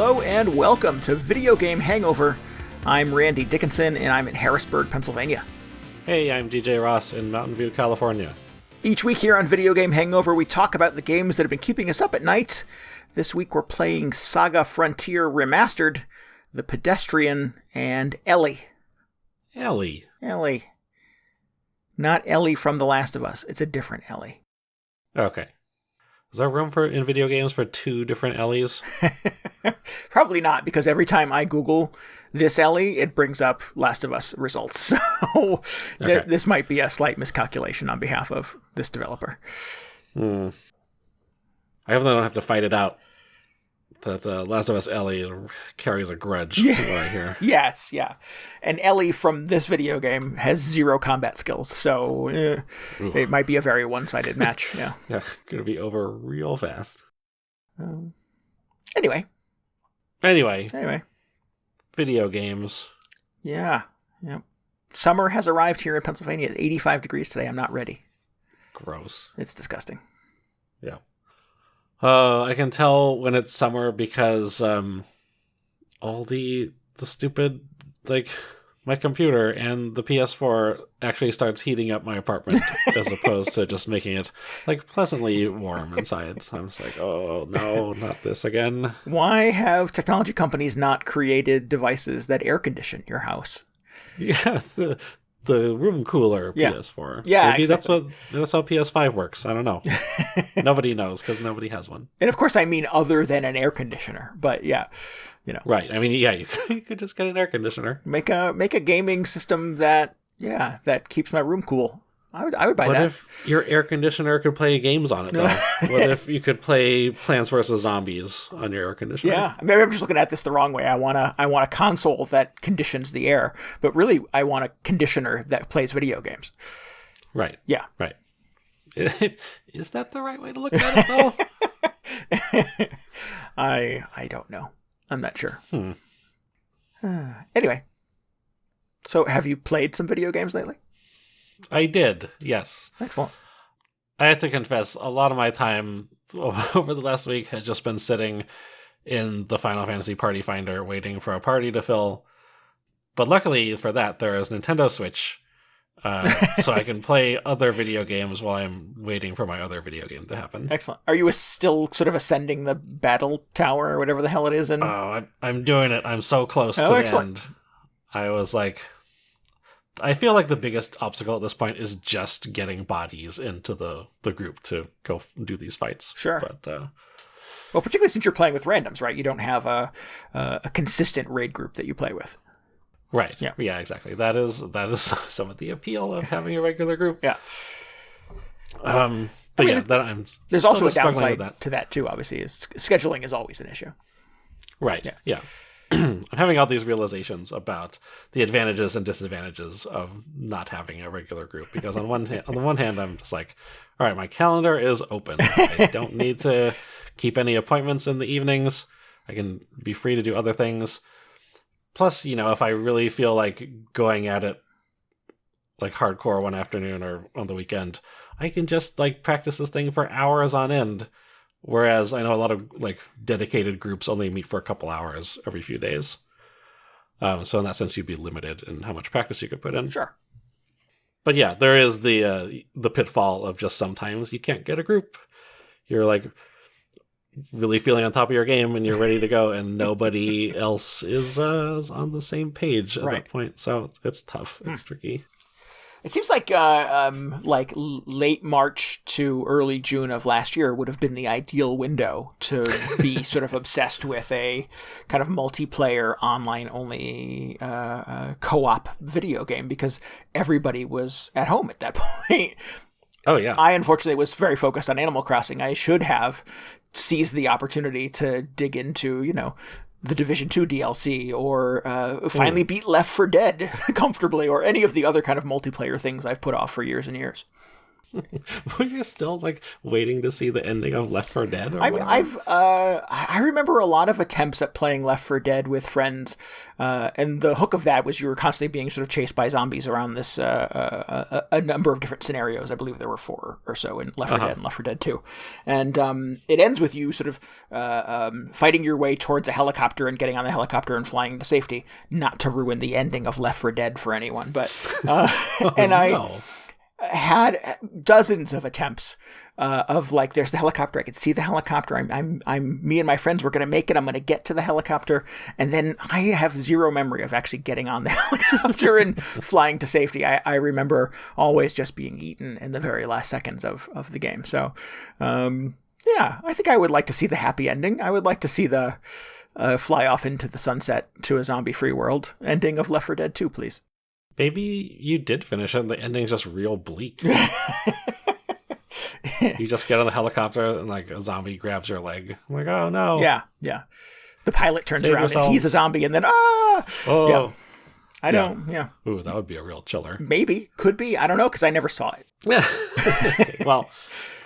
Hello and welcome to Video Game Hangover. I'm Randy Dickinson and I'm in Harrisburg, Pennsylvania. Hey, I'm DJ Ross in Mountain View, California. Each week here on Video Game Hangover, we talk about the games that have been keeping us up at night. This week we're playing SaGa Frontier Remastered, the Pedestrian, and Elli. Elli. Not Ellie from The Last of Us. It's a different Elli. Okay. Is there room in video games for two different Ellies? Probably not, because every time I Google this Elli, it brings up Last of Us results. So this might be a slight miscalculation on behalf of this developer. I hope they don't have to fight it out. That Last of Us Elli carries a grudge, is what I hear. Yes, yeah. And Elli from this video game has 0 combat skills, so it might be a very one-sided match. Yeah, gonna be over real fast. Anyway. Video games. Yeah. Summer has arrived here in Pennsylvania. It's 85 degrees today. I'm not ready. Gross. It's disgusting. Yeah. I can tell when it's summer because all the stupid, my computer and the PS4 actually starts heating up my apartment as opposed to just making it pleasantly warm inside. So I'm just like, oh no, not this again. Why have technology companies not created devices that air condition your house? Yeah, the room cooler PS4. Yeah, maybe exactly. that's how PS5 works. I don't know. Nobody knows because nobody has one. And of course, I mean other than an air conditioner. But yeah, Right. I mean, yeah, you could just get an air conditioner. Make a gaming system that keeps my room cool. I would buy that. What if your air conditioner could play games on it, though? What if you could play Plants vs. Zombies on your air conditioner? Yeah, maybe I'm just looking at this the wrong way. I want a console that conditions the air, but really I want a conditioner that plays video games. Right. Yeah. Right. Is that the right way to look at it, though? I don't know. I'm not sure. Anyway, so have you played some video games lately? I did, yes. Excellent. I have to confess, a lot of my time over the last week has just been sitting in the Final Fantasy Party Finder waiting for a party to fill. But luckily for that, there is Nintendo Switch, so I can play other video games while I'm waiting for my other video game to happen. Excellent. Are you still sort of ascending the battle tower or whatever the hell it is? I'm doing it. I'm so close to the end. I was like... I feel like the biggest obstacle at this point is just getting bodies into the group to go do these fights. Sure. But, well, particularly since you're playing with randoms, right? You don't have a consistent raid group that you play with. Right. Yeah, exactly. That is some of the appeal of having a regular group. Yeah. There's also a downside to that too, obviously, is scheduling is always an issue. Right. Yeah. I'm having all these realizations about the advantages and disadvantages of not having a regular group, because on the one hand, I'm just like, all right, my calendar is open. I don't need to keep any appointments in the evenings. I can be free to do other things. Plus, if I really feel like going at it hardcore one afternoon or on the weekend, I can just practice this thing for hours on end. Whereas I know a lot of dedicated groups only meet for a couple hours every few days. So in that sense, you'd be limited in how much practice you could put in. Sure. But yeah, there is the pitfall of just sometimes you can't get a group. You're really feeling on top of your game and you're ready to go, and nobody else is on the same page at that point. So it's tough. It's tricky. It seems like late March to early June of last year would have been the ideal window to be sort of obsessed with a kind of multiplayer, online-only co-op video game, because everybody was at home at that point. Oh, yeah. I, unfortunately, was very focused on Animal Crossing. I should have seized the opportunity to dig into, the Division 2 DLC, or finally beat Left 4 Dead comfortably, or any of the other kind of multiplayer things I've put off for years and years. Were you still like waiting to see the ending of Left 4 Dead? Or I remember a lot of attempts at playing Left 4 Dead with friends, and the hook of that was you were constantly being sort of chased by zombies around this a number of different scenarios. I believe there were 4 or so in Left 4 Dead and Left 4 Dead 2, and it ends with you sort of fighting your way towards a helicopter and getting on the helicopter and flying to safety. Not to ruin the ending of Left 4 Dead for anyone, but I had dozens of attempts of like, there's the helicopter. I could see the helicopter. Me and my friends were going to make it. I'm going to get to the helicopter. And then I have zero memory of actually getting on the helicopter and flying to safety. I remember always just being eaten in the very last seconds of the game. So, yeah, I think I would like to see the happy ending. I would like to see the fly off into the sunset to a zombie-free world ending of Left 4 Dead 2, please. Maybe you did finish it and the ending's just real bleak. You just get on the helicopter and like a zombie grabs your leg. I'm like, oh no. Yeah. The pilot turns around and he's a zombie and then, oh. Yeah. I don't, yeah. Ooh, that would be a real chiller. Maybe. Could be. I don't know, because I never saw it. Okay, well,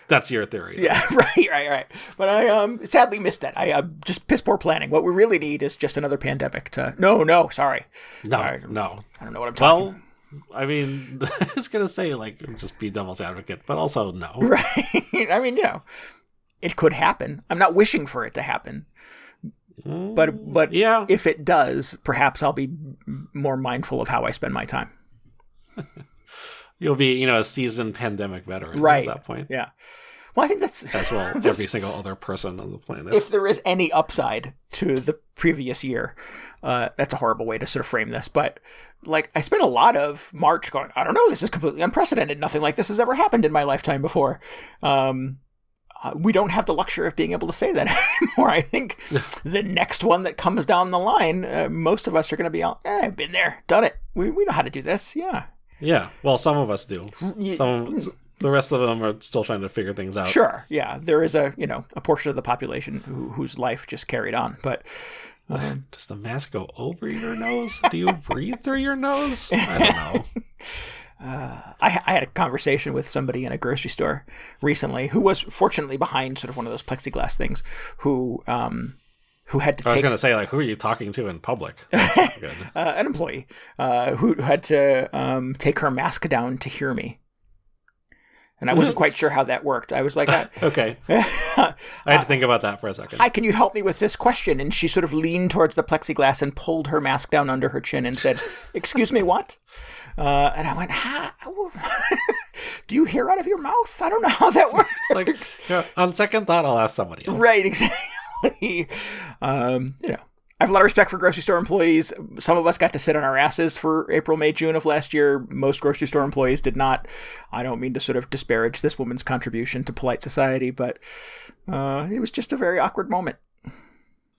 that's your theory. Yeah, right. But I sadly missed that. I just piss poor planning. What we really need is just another pandemic to... No, sorry. No. I don't know what I'm talking about. I mean, I was going to say, like, just be devil's advocate, but also no. Right. I mean, it could happen. I'm not wishing for it to happen. But yeah, if it does, perhaps I'll be more mindful of how I spend my time. You'll be, a seasoned pandemic veteran right. At that point. Yeah. Well, I think that's... As well, every single other person on the planet. If there is any upside to the previous year, that's a horrible way to sort of frame this, but like I spent a lot of March going, I don't know, this is completely unprecedented. Nothing like this has ever happened in my lifetime before. We don't have the luxury of being able to say that anymore. I think the next one that comes down the line, most of us are going to be all, I've been there, done it. We know how to do this. Yeah. Yeah. Well, some of us do. The rest of them are still trying to figure things out. Sure. Yeah. There is a portion of the population whose life just carried on, but does the mask go over your nose? Do you breathe through your nose? I don't know. I had a conversation with somebody in a grocery store recently who was fortunately behind sort of one of those plexiglass things who had to take... I was going to say, like, who are you talking to in public? That's not good. An employee who had to take her mask down to hear me. And I wasn't quite sure how that worked. I was like, okay. I had to think about that for a second. Hi, can you help me with this question? And she sort of leaned towards the plexiglass and pulled her mask down under her chin and said, excuse me, what? And I went, do you hear out of your mouth? I don't know how that works. Like, on second thought, I'll ask somebody else. Right, exactly. I have a lot of respect for grocery store employees. Some of us got to sit on our asses for April, May, June of last year. Most grocery store employees did not. I don't mean to sort of disparage this woman's contribution to polite society, but it was just a very awkward moment.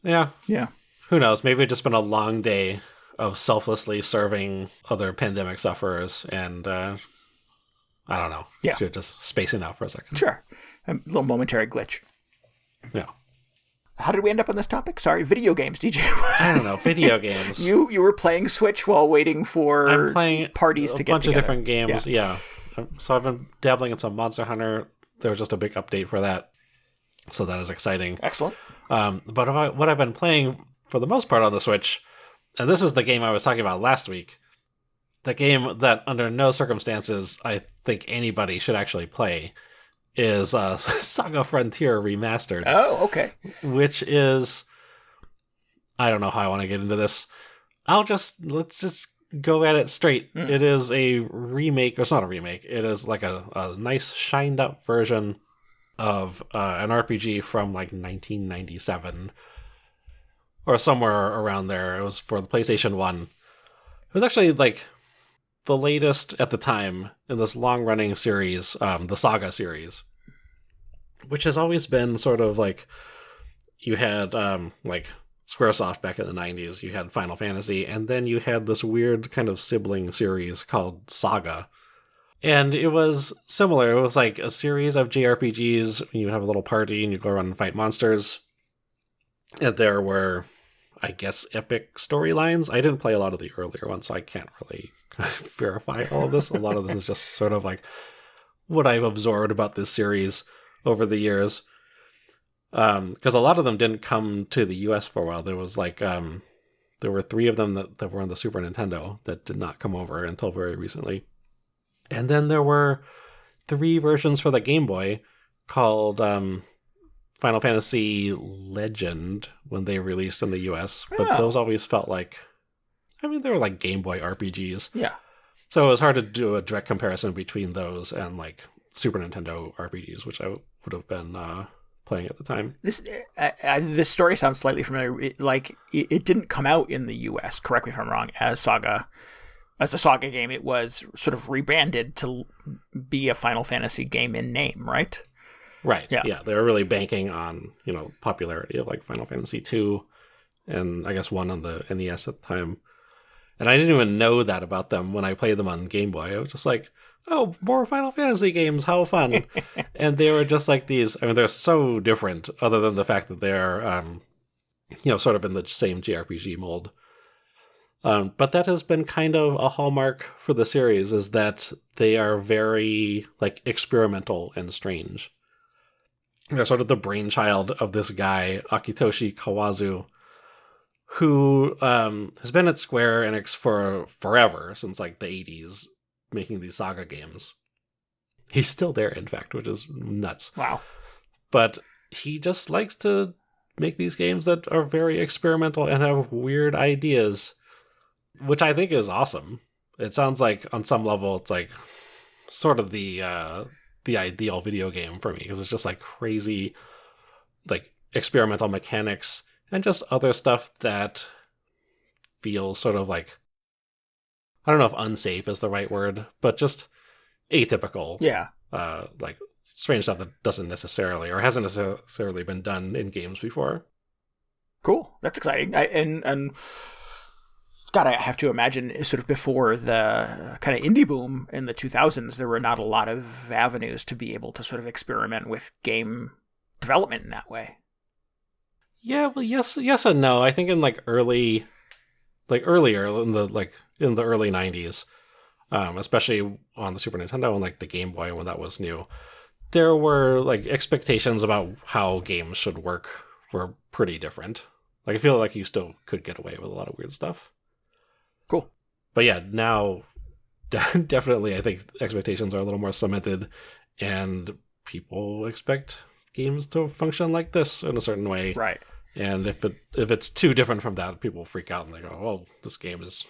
Yeah. Yeah. Who knows? Maybe it's just been a long day of selflessly serving other pandemic sufferers, and I don't know. Yeah. You're just spacing out for a second. Sure. A little momentary glitch. Yeah. How did we end up on this topic? Sorry, video games, DJ. I don't know, video games. You were playing Switch while waiting for I'm playing parties to get together. A bunch of different games, yeah. So I've been dabbling in some Monster Hunter. There was just a big update for that, so that is exciting. Excellent. But what I've been playing for the most part on the Switch, and this is the game I was talking about last week, the game that under no circumstances I think anybody should actually play, is SaGa Frontier Remastered. Oh, okay. Which is... I don't know how I want to get into this. Let's just go at it straight. It is a remake, or it's not a remake. It is like a nice shined up version of an RPG from like 1997 or somewhere around there. It was for the PlayStation 1. It was actually like the latest at the time in this long-running series, the SaGa series, which has always been sort of like, you had like Squaresoft back in the 90s, you had Final Fantasy, and then you had this weird kind of sibling series called SaGa. And it was similar. It was like a series of JRPGs. You have a little party and you go around and fight monsters. And there were, I guess, epic storylines. I didn't play a lot of the earlier ones, so I can't really verify all of this. A lot of this is just sort of like what I've absorbed about this series over the years. Because a lot of them didn't come to the US for a while. There was like, there were 3 of them that were on the Super Nintendo that did not come over until very recently. And then there were 3 versions for the Game Boy called Final Fantasy Legend when they released in the US. But those always felt like, I mean, they were like Game Boy RPGs. Yeah. So it was hard to do a direct comparison between those and like Super Nintendo RPGs, which I would have been playing at the time. This story sounds slightly familiar. It didn't come out in the US, correct me if I'm wrong, as a SaGa game. It was sort of rebranded to be a Final Fantasy game in name, right? Right. Yeah. They were really banking on, popularity of like Final Fantasy 2 and I guess 1 on the NES at the time. And I didn't even know that about them when I played them on Game Boy. I was just like, oh, more Final Fantasy games, how fun. And they were just like these, I mean, they're so different other than the fact that they're, sort of in the same JRPG mold. But that has been kind of a hallmark for the series, is that they are very like experimental and strange. They're sort of the brainchild of this guy, Akitoshi Kawazu, who has been at Square Enix for forever, since like the 80s, making these SaGa games. He's still there, in fact, which is nuts. Wow. But he just likes to make these games that are very experimental and have weird ideas, which I think is awesome. It sounds like on some level it's like sort of the ideal video game for me, because it's just like crazy like experimental mechanics and just other stuff that feels sort of like, I don't know if unsafe is the right word, but just atypical. Yeah. Like strange stuff that doesn't necessarily or hasn't necessarily been done in games before. Cool. That's exciting. And God, I have to imagine sort of before the kind of indie boom in the 2000s, there were not a lot of avenues to be able to sort of experiment with game development in that way. Yeah, well, yes and no. I think in earlier in the early 90s, especially on the Super Nintendo and like the Game Boy when that was new, there were like expectations about how games should work were pretty different. Like I feel like you still could get away with a lot of weird stuff. Cool. But yeah, now definitely I think expectations are a little more cemented, and people expect games to function like this in a certain way. Right. And if it's too different from that, people freak out and they go, "Oh, this game is,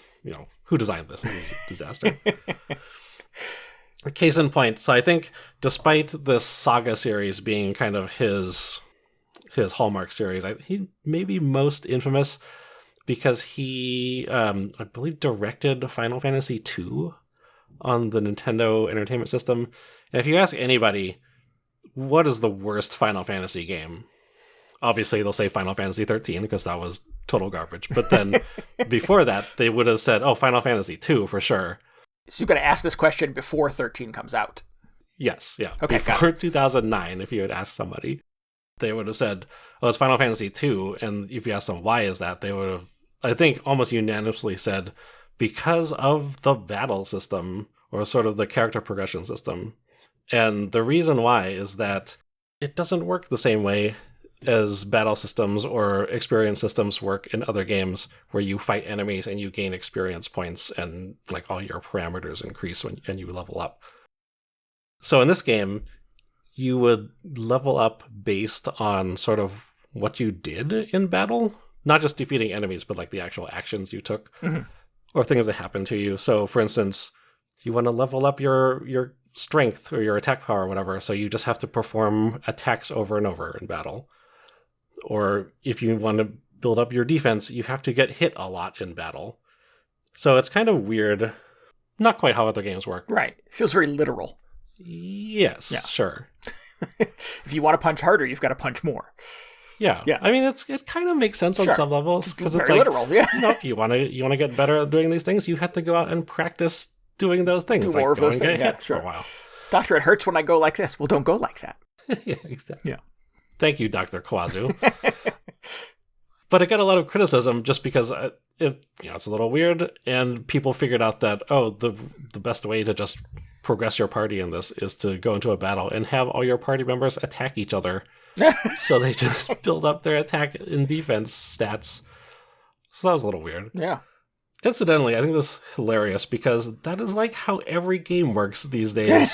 who designed this? This is a disaster." Case in point, so I think despite this SaGa series being kind of his hallmark series, he may be most infamous because he, I believe, directed Final Fantasy II on the Nintendo Entertainment System. And if you ask anybody, what is the worst Final Fantasy game? Obviously, they'll say Final Fantasy 13 because that was total garbage. But then before that, they would have said, oh, Final Fantasy 2 for sure. So you've got to ask this question before 13 comes out. Yes, yeah. Okay, before 2009, if you had asked somebody, they would have said, oh, it's Final Fantasy 2. And if you asked them, why is that? They would have, I think, almost unanimously said, because of the battle system, or sort of the character progression system. And the reason why is that it doesn't work the same way as battle systems or experience systems work in other games, where you fight enemies and you gain experience points and like all your parameters increase when you level up. So in this game, you would level up based on sort of what you did in battle, not just defeating enemies, but like the actual actions you took, or things that happened to you. So for instance, you want to level up your strength or your attack power or whatever, so you just have to perform attacks over and over in battle. Or if you want to build up your defense, you have to get hit a lot in battle. So it's kind of weird. Not quite how other games work. Right. It feels very literal. Yes, yeah. Sure. If you want to punch harder, you've got to punch more. Yeah. I mean, it kind of makes sense on some levels, because it's very like literal. Yeah. If you want to get better at doing these things, you have to go out and practice doing those things. Do more of those things. Yeah, sure. For a while. Doctor, it hurts when I go like this. Well, don't go like that. Yeah, exactly. Yeah. Thank you, Dr. Kawazu. But it got a lot of criticism just because it's a little weird, and people figured out that, the best way to just progress your party in this is to go into a battle and have all your party members attack each other. So they just build up their attack and defense stats. So that was a little weird. Yeah. Incidentally, I think this is hilarious because that is like how every game works these days.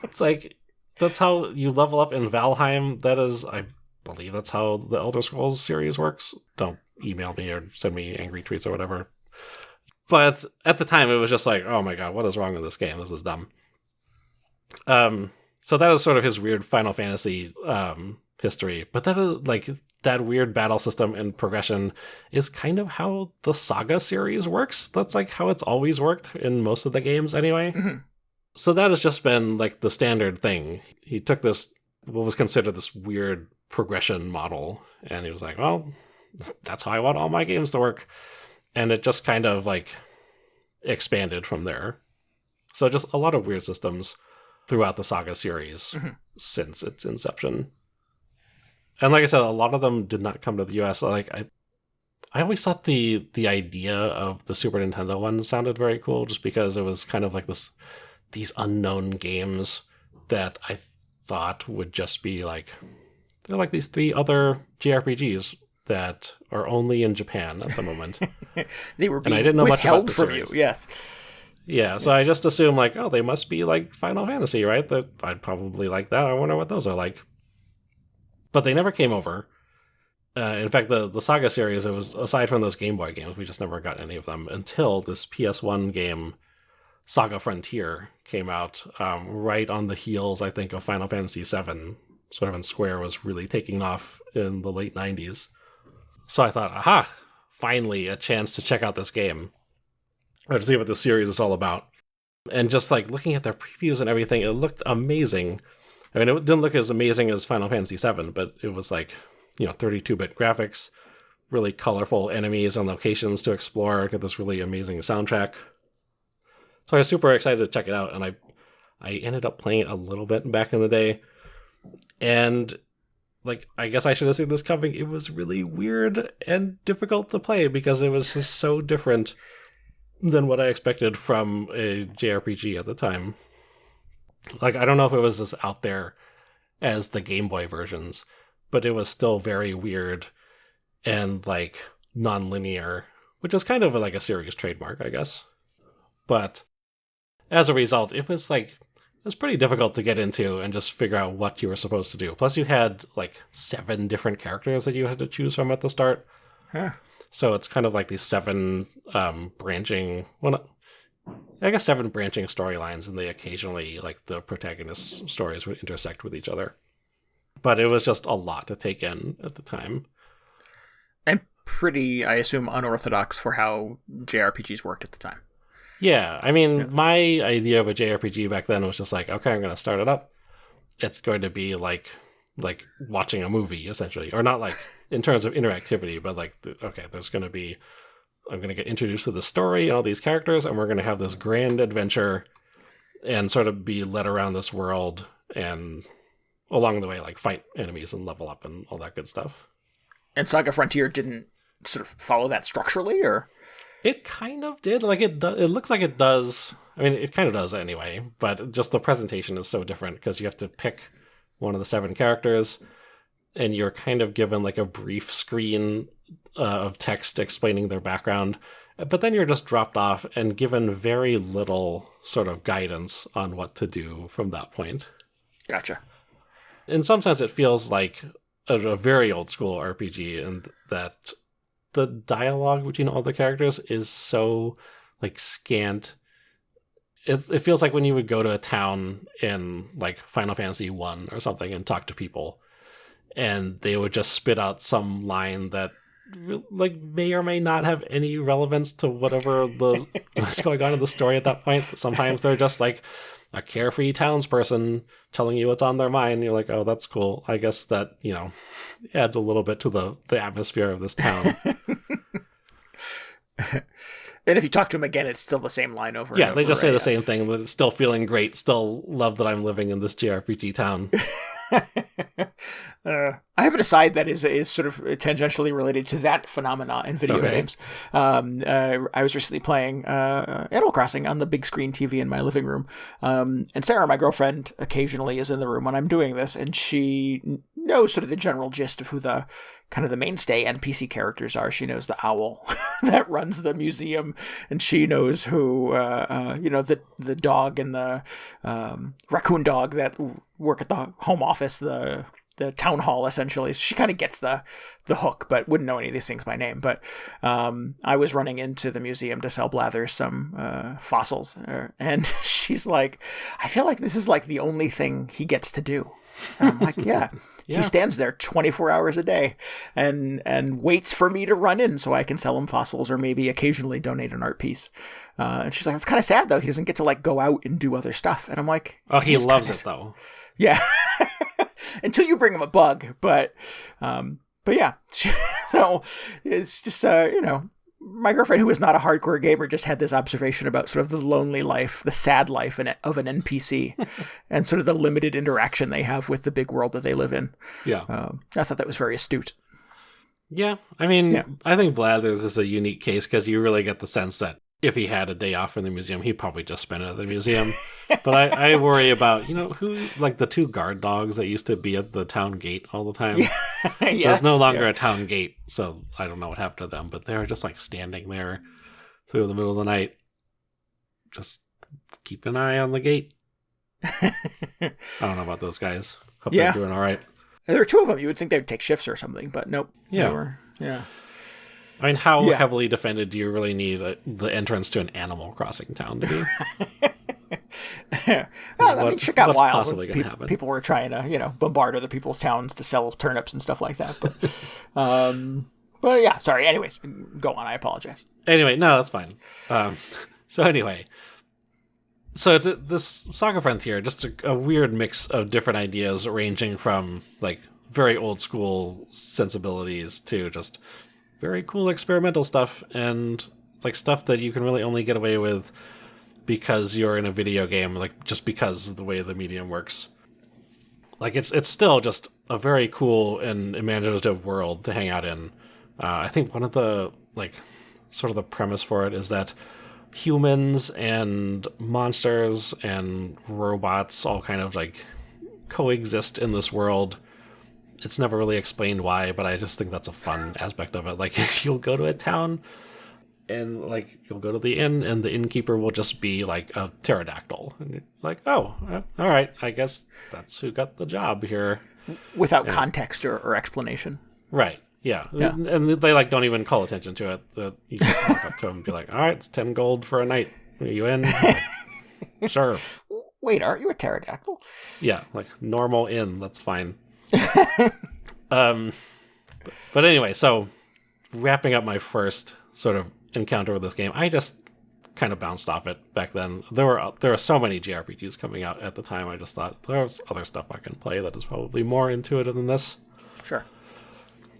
It's like, that's how you level up in Valheim. That is, I believe that's how the Elder Scrolls series works. Don't email me or send me angry tweets or whatever. But at the time, it was just like, oh my god, what is wrong with this game? This is dumb. So that is sort of his weird Final Fantasy history. But that is like that weird battle system and progression is kind of how the SaGa series works. That's like how it's always worked in most of the games anyway. Mm-hmm. So that has just been like the standard thing. He took this, what was considered this weird progression model, and he was like, well, that's how I want all my games to work. And it just kind of like expanded from there. So just a lot of weird systems throughout the SaGa series since its inception. And like I said, a lot of them did not come to the US. Like I always thought the idea of the Super Nintendo one sounded very cool, just because it was kind of like these unknown games that I thought would just be like, they're like these 3 other JRPGs that are only in Japan at the moment. They were being and I didn't know much about the from series. you, yes. Yeah, so I just assumed like, oh, they must be like Final Fantasy, right? That I'd probably like that. I wonder what those are like. But they never came over. In fact, the SaGa series, it was, aside from those Game Boy games, we just never got any of them until this PS1 game, SaGa Frontier, came out right on the heels, I think, of Final Fantasy VII. Sort of when Square was really taking off in the late 90s. So I thought, aha, finally a chance to check out this game. Or to see what the series is all about. And just like looking at their previews and everything, it looked amazing. I mean, it didn't look as amazing as Final Fantasy VII, but it was like, 32-bit graphics, really colorful enemies and locations to explore, get this really amazing soundtrack. So I was super excited to check it out, and I ended up playing it a little bit back in the day. And like, I guess I should have seen this coming. It was really weird and difficult to play because it was just so different than what I expected from a JRPG at the time. Like, I don't know if it was as out there as the Game Boy versions, but it was still very weird and, like, non-linear, which is kind of like a serious trademark, I guess. But as a result, it was pretty difficult to get into and just figure out what you were supposed to do. Plus, you had, like, 7 different characters that you had to choose from at the start. Huh. So it's kind of like these 7 branching... Well, I guess 7 branching storylines, and they occasionally, like, the protagonists' stories would intersect with each other. But it was just a lot to take in at the time. And pretty, I assume, unorthodox for how JRPGs worked at the time. Yeah, I mean, my idea of a JRPG back then was just like, okay, I'm going to start it up. It's going to be like watching a movie, essentially. Or not like in terms of interactivity, but like, okay, I'm going to get introduced to the story and all these characters, and we're going to have this grand adventure and sort of be led around this world and along the way, like, fight enemies and level up and all that good stuff. And SaGa Frontier didn't sort of follow that structurally, or? It kind of did. Like, it looks like it does. I mean, it kind of does anyway, but just the presentation is so different because you have to pick one of the 7 characters, and you're kind of given, like, a brief screen of text explaining their background, but then you're just dropped off and given very little sort of guidance on what to do from that point. Gotcha. In some sense, it feels like a very old school RPG, and that the dialogue between all the characters is so, like, scant. It feels like when you would go to a town in, like, Final Fantasy 1 or something and talk to people, and they would just spit out some line that, like, may or may not have any relevance to whatever what's going on in the story at that point. Sometimes they're just like a carefree townsperson telling you what's on their mind. You're like, oh, that's cool. I guess that, adds a little bit to the atmosphere of this town. And if you talk to them again, it's still the same line over. Yeah, and they over, just say right? the same thing, but still feeling great, still love that I'm living in this JRPG town. I have an aside that is sort of tangentially related to that phenomena in video games. I was recently playing Animal Crossing on the big screen TV in my living room, and Sarah, my girlfriend, occasionally is in the room when I'm doing this, and she knows sort of the general gist of who the kind of the mainstay NPC characters are. She knows the owl that runs the museum, and she knows who the dog and the raccoon dog that work at the home office, the town hall, essentially. She kind of gets the hook, but wouldn't know any of these things by name. But I was running into the museum to sell Blathers some fossils, and she's like, I feel like this is like the only thing he gets to do. And I'm like, yeah. He stands there 24 hours a day and waits for me to run in so I can sell him fossils or maybe occasionally donate an art piece. And she's like, it's kind of sad, though. He doesn't get to like go out and do other stuff. And I'm like, oh, he loves it, though. Yeah. Until you bring him a bug. But yeah. So it's just, my girlfriend, who is not a hardcore gamer, just had this observation about sort of the lonely life, the sad life of an NPC and sort of the limited interaction they have with the big world that they live in. Yeah. I thought that was very astute. Yeah. I mean, I think Blathers is a unique case because you really get the sense that if he had a day off from the museum, he'd probably just spend it at the museum. But I worry about, who, like the two guard dogs that used to be at the town gate all the time. Yes, there's no longer a town gate, so I don't know what happened to them, but they're just like standing there through the middle of the night. Just keep an eye on the gate. I don't know about those guys. Hope they're doing all right. There are two of them. You would think they would take shifts or something, but nope. Yeah. I mean, how heavily defended do you really need the entrance to an Animal Crossing town to be? Well, I mean, shit got wild. Possibly going to happen? People were trying to, bombard other people's towns to sell turnips and stuff like that. But yeah, sorry. Anyways, go on. I apologize. Anyway, no, that's fine. So it's this SaGa Frontier, just a weird mix of different ideas, ranging from like very old school sensibilities to just very cool experimental stuff, and like stuff that you can really only get away with because you're in a video game, like just because of the way the medium works. Like it's still just a very cool and imaginative world to hang out in. I think one of the like sort of the premise for it is that humans and monsters and robots all kind of like coexist in this world. It's never really explained why, but I just think that's a fun aspect of it. Like you'll go to a town and like you'll go to the inn and the innkeeper will just be like a pterodactyl. And you're like, oh, all right, I guess that's who got the job here. Without context or explanation. Right. Yeah. And they like don't even call attention to it. You just walk up to them and be like, all right, it's 10 gold for a night. Are you in? Like, sure. Wait, aren't you a pterodactyl? Yeah, like normal inn, that's fine. But anyway, so wrapping up my first sort of encounter with this game, I just kind of bounced off it back then. There were so many JRPGs coming out at the time. I just thought there's other stuff I can play that is probably more intuitive than this. Sure.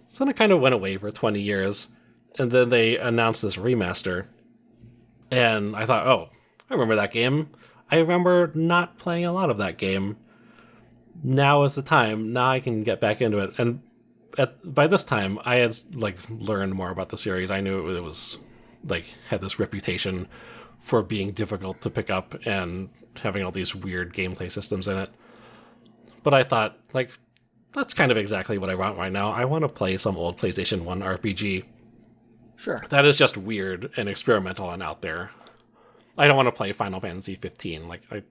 So then it kind of went away for 20 years, and then they announced this remaster, and I thought, oh, I remember that game. I remember not playing a lot of that game. Now is the time. Now I can get back into it. And by this time, I had like learned more about the series. I knew it was like had this reputation for being difficult to pick up and having all these weird gameplay systems in it. But I thought, like, that's kind of exactly what I want right now. I want to play some old PlayStation 1 RPG. Sure. That is just weird and experimental and out there. I don't want to play Final Fantasy 15. Like, I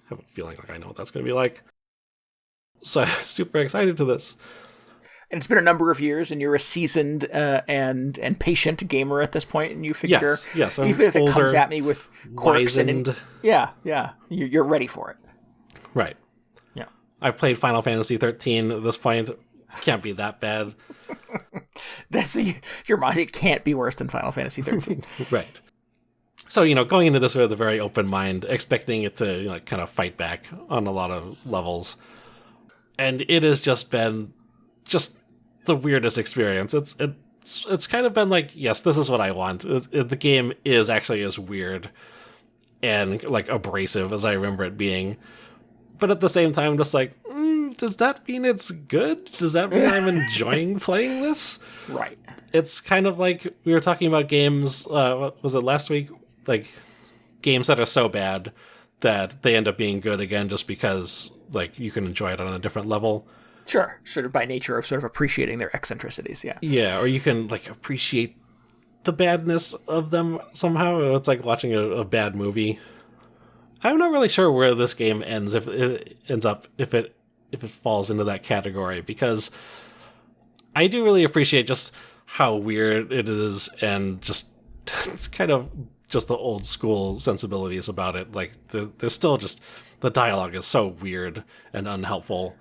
have a feeling like I know what that's going to be like. So super excited to this. And it's been a number of years, and you're a seasoned and patient gamer at this point, and you figure, yes, even if it comes at me with quirks wizened. You're ready for it. Right. Yeah. I've played Final Fantasy 13 at this point. Can't be that bad. That's your mind. It can't be worse than Final Fantasy 13. Right. So, going into this with a very open mind, expecting it to kind of fight back on a lot of levels. And it has just been just the weirdest experience. It's it's kind of been like, yes, this is what I want. The game is actually as weird and like abrasive as I remember it being, but at the same time, just like, does that mean it's good? Does that mean I'm enjoying playing this? Right. It's kind of like we were talking about games. What was it last week? Like games that are so bad that they end up being good again, just because like you can enjoy it on a different level. Sure, sort of by nature of sort of appreciating their eccentricities, yeah. Yeah, or you can like appreciate the badness of them somehow. It's like watching a bad movie. I'm not really sure where this game ends, if it ends up, if it falls into that category, because I do really appreciate just how weird it is, and just it's kind of just the old school sensibilities about it. Like there's still just the dialogue is so weird and unhelpful.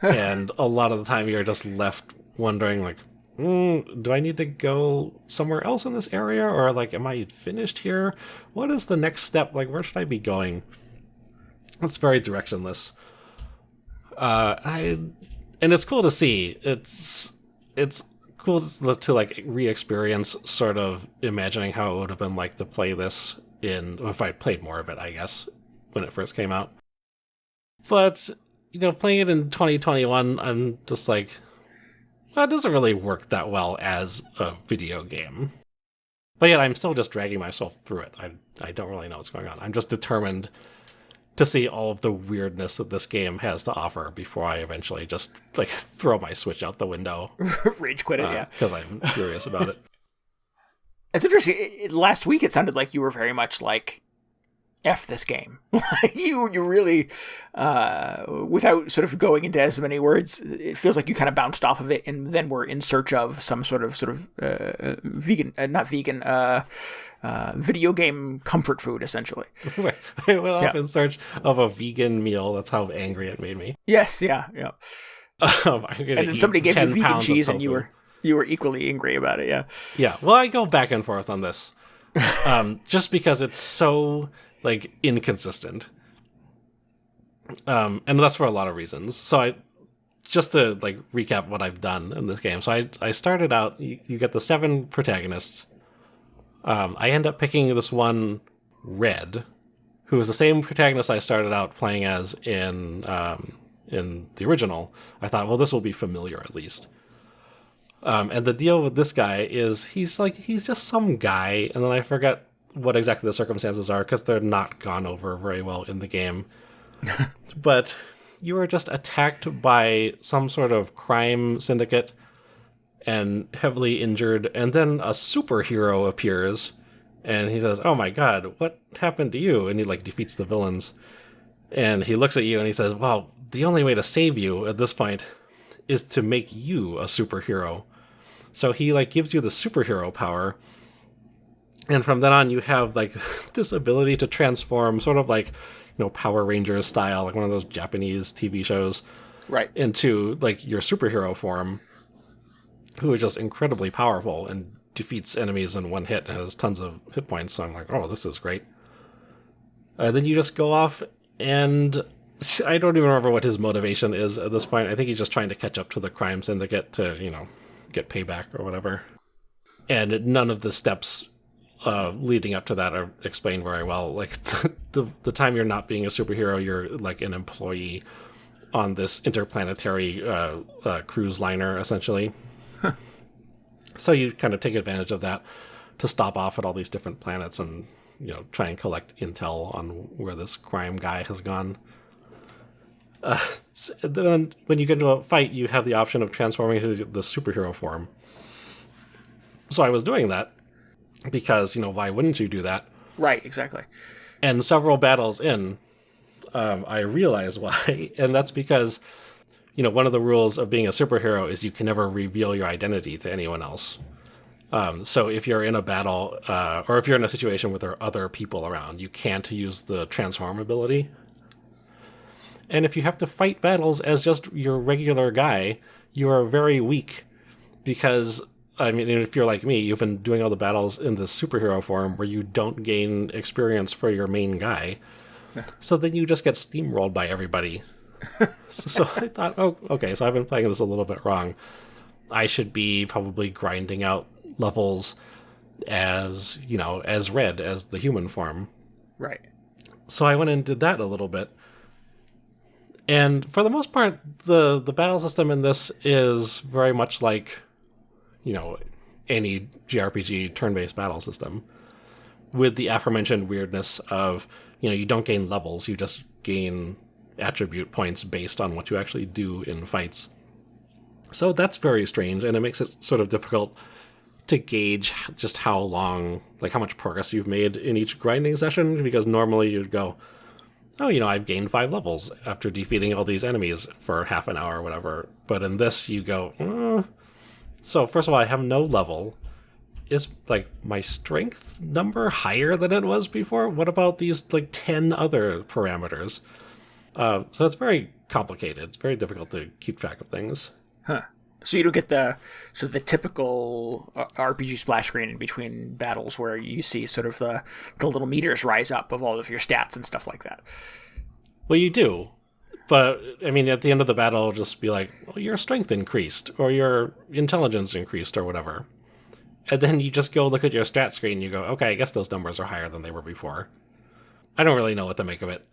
And a lot of the time you're just left wondering, like, do I need to go somewhere else in this area? Or, like, am I finished here? What is the next step? Like, where should I be going? It's very directionless. And it's cool to see. It's cool to like, re-experience sort of imagining how it would have been like to play this if I played more of it, I guess, when it first came out. But playing it in 2021, I'm just like, well, it doesn't really work that well as a video game. But yet I'm still just dragging myself through it. I don't really know what's going on. I'm just determined to see all of the weirdness that this game has to offer before I eventually just like throw my Switch out the window. Rage quit it, yeah. Because I'm curious about it. It's interesting. Last week it sounded like you were very much like, F this game. you really, without sort of going into as many words, it feels like you kind of bounced off of it and then were in search of some sort of video game comfort food, essentially. I went off in search of a vegan meal. That's how angry it made me. Yes, yeah. And then somebody gave you vegan cheese and you were equally angry about it, yeah. Yeah, well, I go back and forth on this. Just because it's so like inconsistent, and that's for a lot of reasons. So just to like recap what I've done in this game. So I started out. You get the 7 protagonists. I end up picking this one, Red, who is the same protagonist I started out playing as in the original. I thought, well, this will be familiar at least. And the deal with this guy is he's just some guy, and then I forget what exactly the circumstances are because they're not gone over very well in the game. But you are just attacked by some sort of crime syndicate and heavily injured, and then a superhero appears, and he says, "Oh my god, what happened to you?" And he like defeats the villains, and he looks at you and he says, "Well, the only way to save you at this point is to make you a superhero." So he like gives you the superhero power, and from then on you have like this ability to transform, sort of like Power Rangers style, like one of those Japanese TV shows, right, into like your superhero form, who is just incredibly powerful and defeats enemies in one hit and has tons of hit points. So I'm like, oh, this is great. Then you just go off, and I don't even remember what his motivation is at this point. I think he's just trying to catch up to the crime syndicate to, get payback or whatever. And none of the steps leading up to that are explained very well. Like the time you're not being a superhero, you're like an employee on this interplanetary cruise liner, essentially. So you kind of take advantage of that to stop off at all these different planets and try and collect intel on where this crime guy has gone. Then when you get into a fight, you have the option of transforming into the superhero form. So I was doing that because, why wouldn't you do that? Right, exactly. And several battles in, I realized why. And that's because, one of the rules of being a superhero is you can never reveal your identity to anyone else. So if you're in a battle, or if you're in a situation where there are other people around, you can't use the transform ability. And if you have to fight battles as just your regular guy, you are very weak. Because, if you're like me, you've been doing all the battles in the superhero form where you don't gain experience for your main guy. So then you just get steamrolled by everybody. So I thought, oh, okay, so I've been playing this a little bit wrong. I should be probably grinding out levels as, as red as the human form. Right. So I went and did that a little bit. And for the most part, the battle system in this is very much like, any JRPG turn-based battle system, with the aforementioned weirdness of, you don't gain levels, you just gain attribute points based on what you actually do in fights. So that's very strange, and it makes it sort of difficult to gauge just how long, how much progress you've made in each grinding session, because normally you'd go, oh, I've gained 5 levels after defeating all these enemies for half an hour or whatever. But in this, you go, So first of all, I have no level. Is, my strength number higher than it was before? What about these, 10 other parameters? So it's very complicated. It's very difficult to keep track of things. Huh. So you don't get the typical RPG splash screen in between battles where you see sort of the little meters rise up of all of your stats and stuff like that. Well, you do. But, I mean, at the end of the battle, it'll just be like, well, your strength increased, or your intelligence increased, or whatever. And then you just go look at your stat screen and you go, okay, I guess those numbers are higher than they were before. I don't really know what to make of it.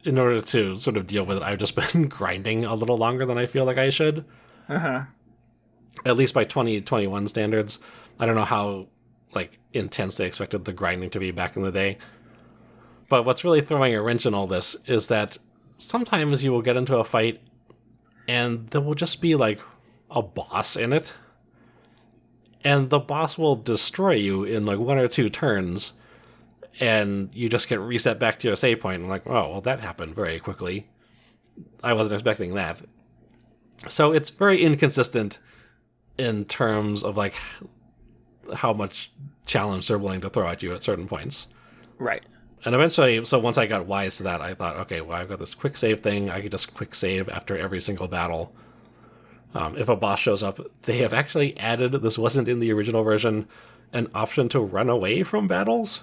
In order to sort of deal with it, I've just been grinding a little longer than I feel like I should. Uh-huh. At least by 2021 standards. I don't know how, intense they expected the grinding to be back in the day. But what's really throwing a wrench in all this is that sometimes you will get into a fight and there will just be, a boss in it. And the boss will destroy you in, 1 or 2 turns. And you just get reset back to your save point. And oh, well, that happened very quickly. I wasn't expecting that. So it's very inconsistent in terms of, how much challenge they're willing to throw at you at certain points. Right. And eventually, so once I got wise to that, I thought, okay, well, I've got this quick save thing. I could just quick save after every single battle. If a boss shows up, they have actually added, this wasn't in the original version, an option to run away from battles.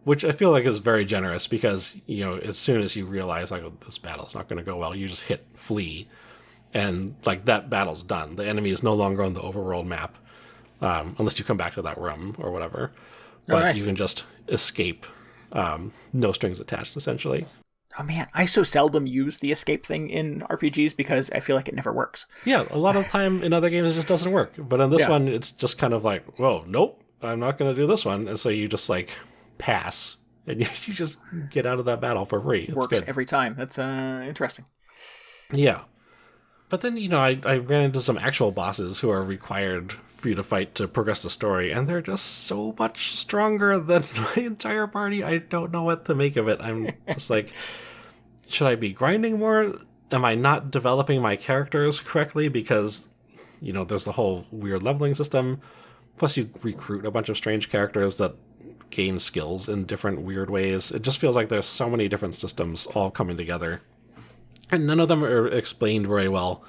Which I feel like is very generous because, as soon as you realize, this battle's not going to go well, you just hit flee. And, that battle's done. The enemy is no longer on the overworld map, unless you come back to that room or whatever. But nice. You can just escape, no strings attached, essentially. Oh, man, I so seldom use the escape thing in RPGs because I feel like it never works. Yeah, a lot of the time in other games it just doesn't work. But in this one, it's just kind of whoa, nope, I'm not going to do this one. And so you just, pass. And you just get out of that battle for free. It's works good. Every time. That's interesting. Yeah. But then, I ran into some actual bosses who are required for you to fight to progress the story, and they're just so much stronger than my entire party. I don't know what to make of it. I'm just should I be grinding more? Am I not developing my characters correctly? Because, there's the whole weird leveling system. Plus, you recruit a bunch of strange characters that gain skills in different weird ways. It just feels like there's so many different systems all coming together. And none of them are explained very well.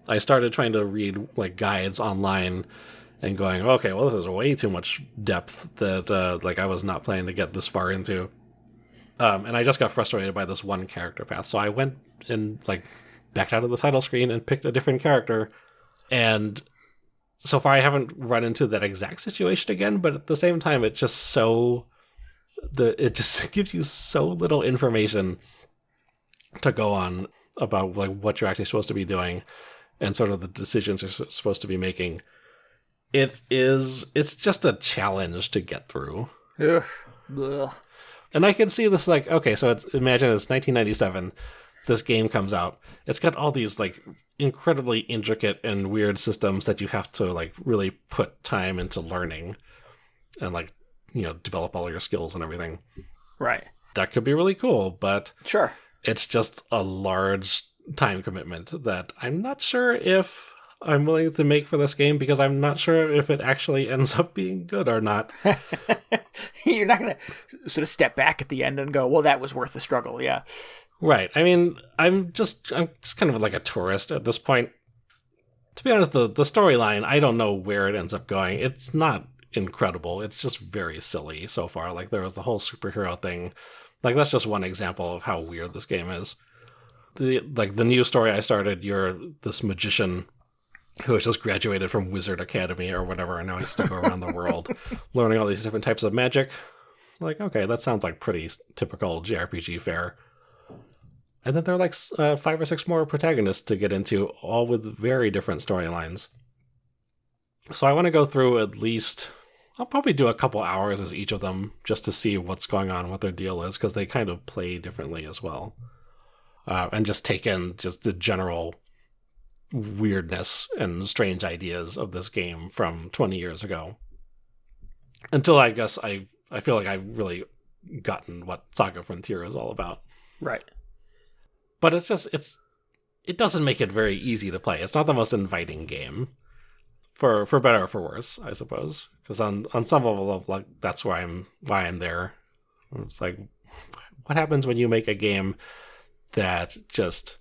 I started trying to read guides online and going, okay, well, this is way too much depth that I was not planning to get this far into. And I just got frustrated by this one character path. So I went and backed out of the title screen and picked a different character. And so far I haven't run into that exact situation again, but at the same time it just gives you so little information to go on about what you're actually supposed to be doing and sort of the decisions you're supposed to be making. It's just a challenge to get through. Ugh. And I can see this okay, so imagine it's 1997. This game comes out. It's got all these incredibly intricate and weird systems that you have to really put time into learning and develop all your skills and everything. Right. That could be really cool, but sure. It's just a large time commitment that I'm not sure if I'm willing to make for this game because I'm not sure if it actually ends up being good or not. You're not going to sort of step back at the end and go, well, that was worth the struggle. Yeah. Right. I mean, I'm just kind of like a tourist at this point. To be honest, the storyline, I don't know where it ends up going. It's not incredible. It's just very silly so far. There was the whole superhero thing. That's just one example of how weird this game is. The new story I started, you're this magician who has just graduated from Wizard Academy or whatever, and now he has to go around the world learning all these different types of magic. Like, okay, that sounds like pretty typical JRPG fare. And then there are like 5 or 6 more protagonists to get into, all with very different storylines. So I want to go through at least, I'll probably do a couple hours as each of them just to see what's going on, what their deal is, because they kind of play differently as well. And just take in just the general weirdness and strange ideas of this game from 20 years ago. Until I guess I feel like I've really gotten what SaGa Frontier is all about. Right. But it doesn't make it very easy to play. It's not the most inviting game, for better or for worse, I suppose. Because on some level, like that's why I'm there. It's like, what happens when you make a game that just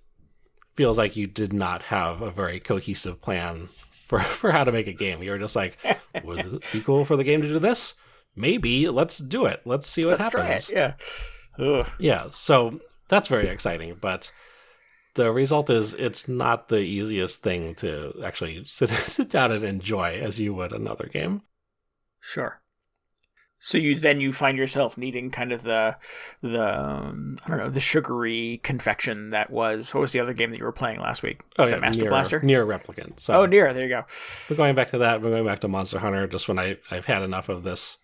feels like you did not have a very cohesive plan for how to make a game? You're just like, would it be cool for the game to do this? Maybe. Let's do it. Let's see what happens. Try it. Yeah. Ugh. Yeah. So that's very exciting, but the result is it's not the easiest thing to actually sit down and enjoy as you would another game. Sure. So you find yourself needing kind of the I don't know, the sugary confection that was, what was the other game that you were playing last week? Was that Master Blaster? Nier Replicant. So Nier, there you go. We're going back to that. We're going back to Monster Hunter just when I've had enough of this.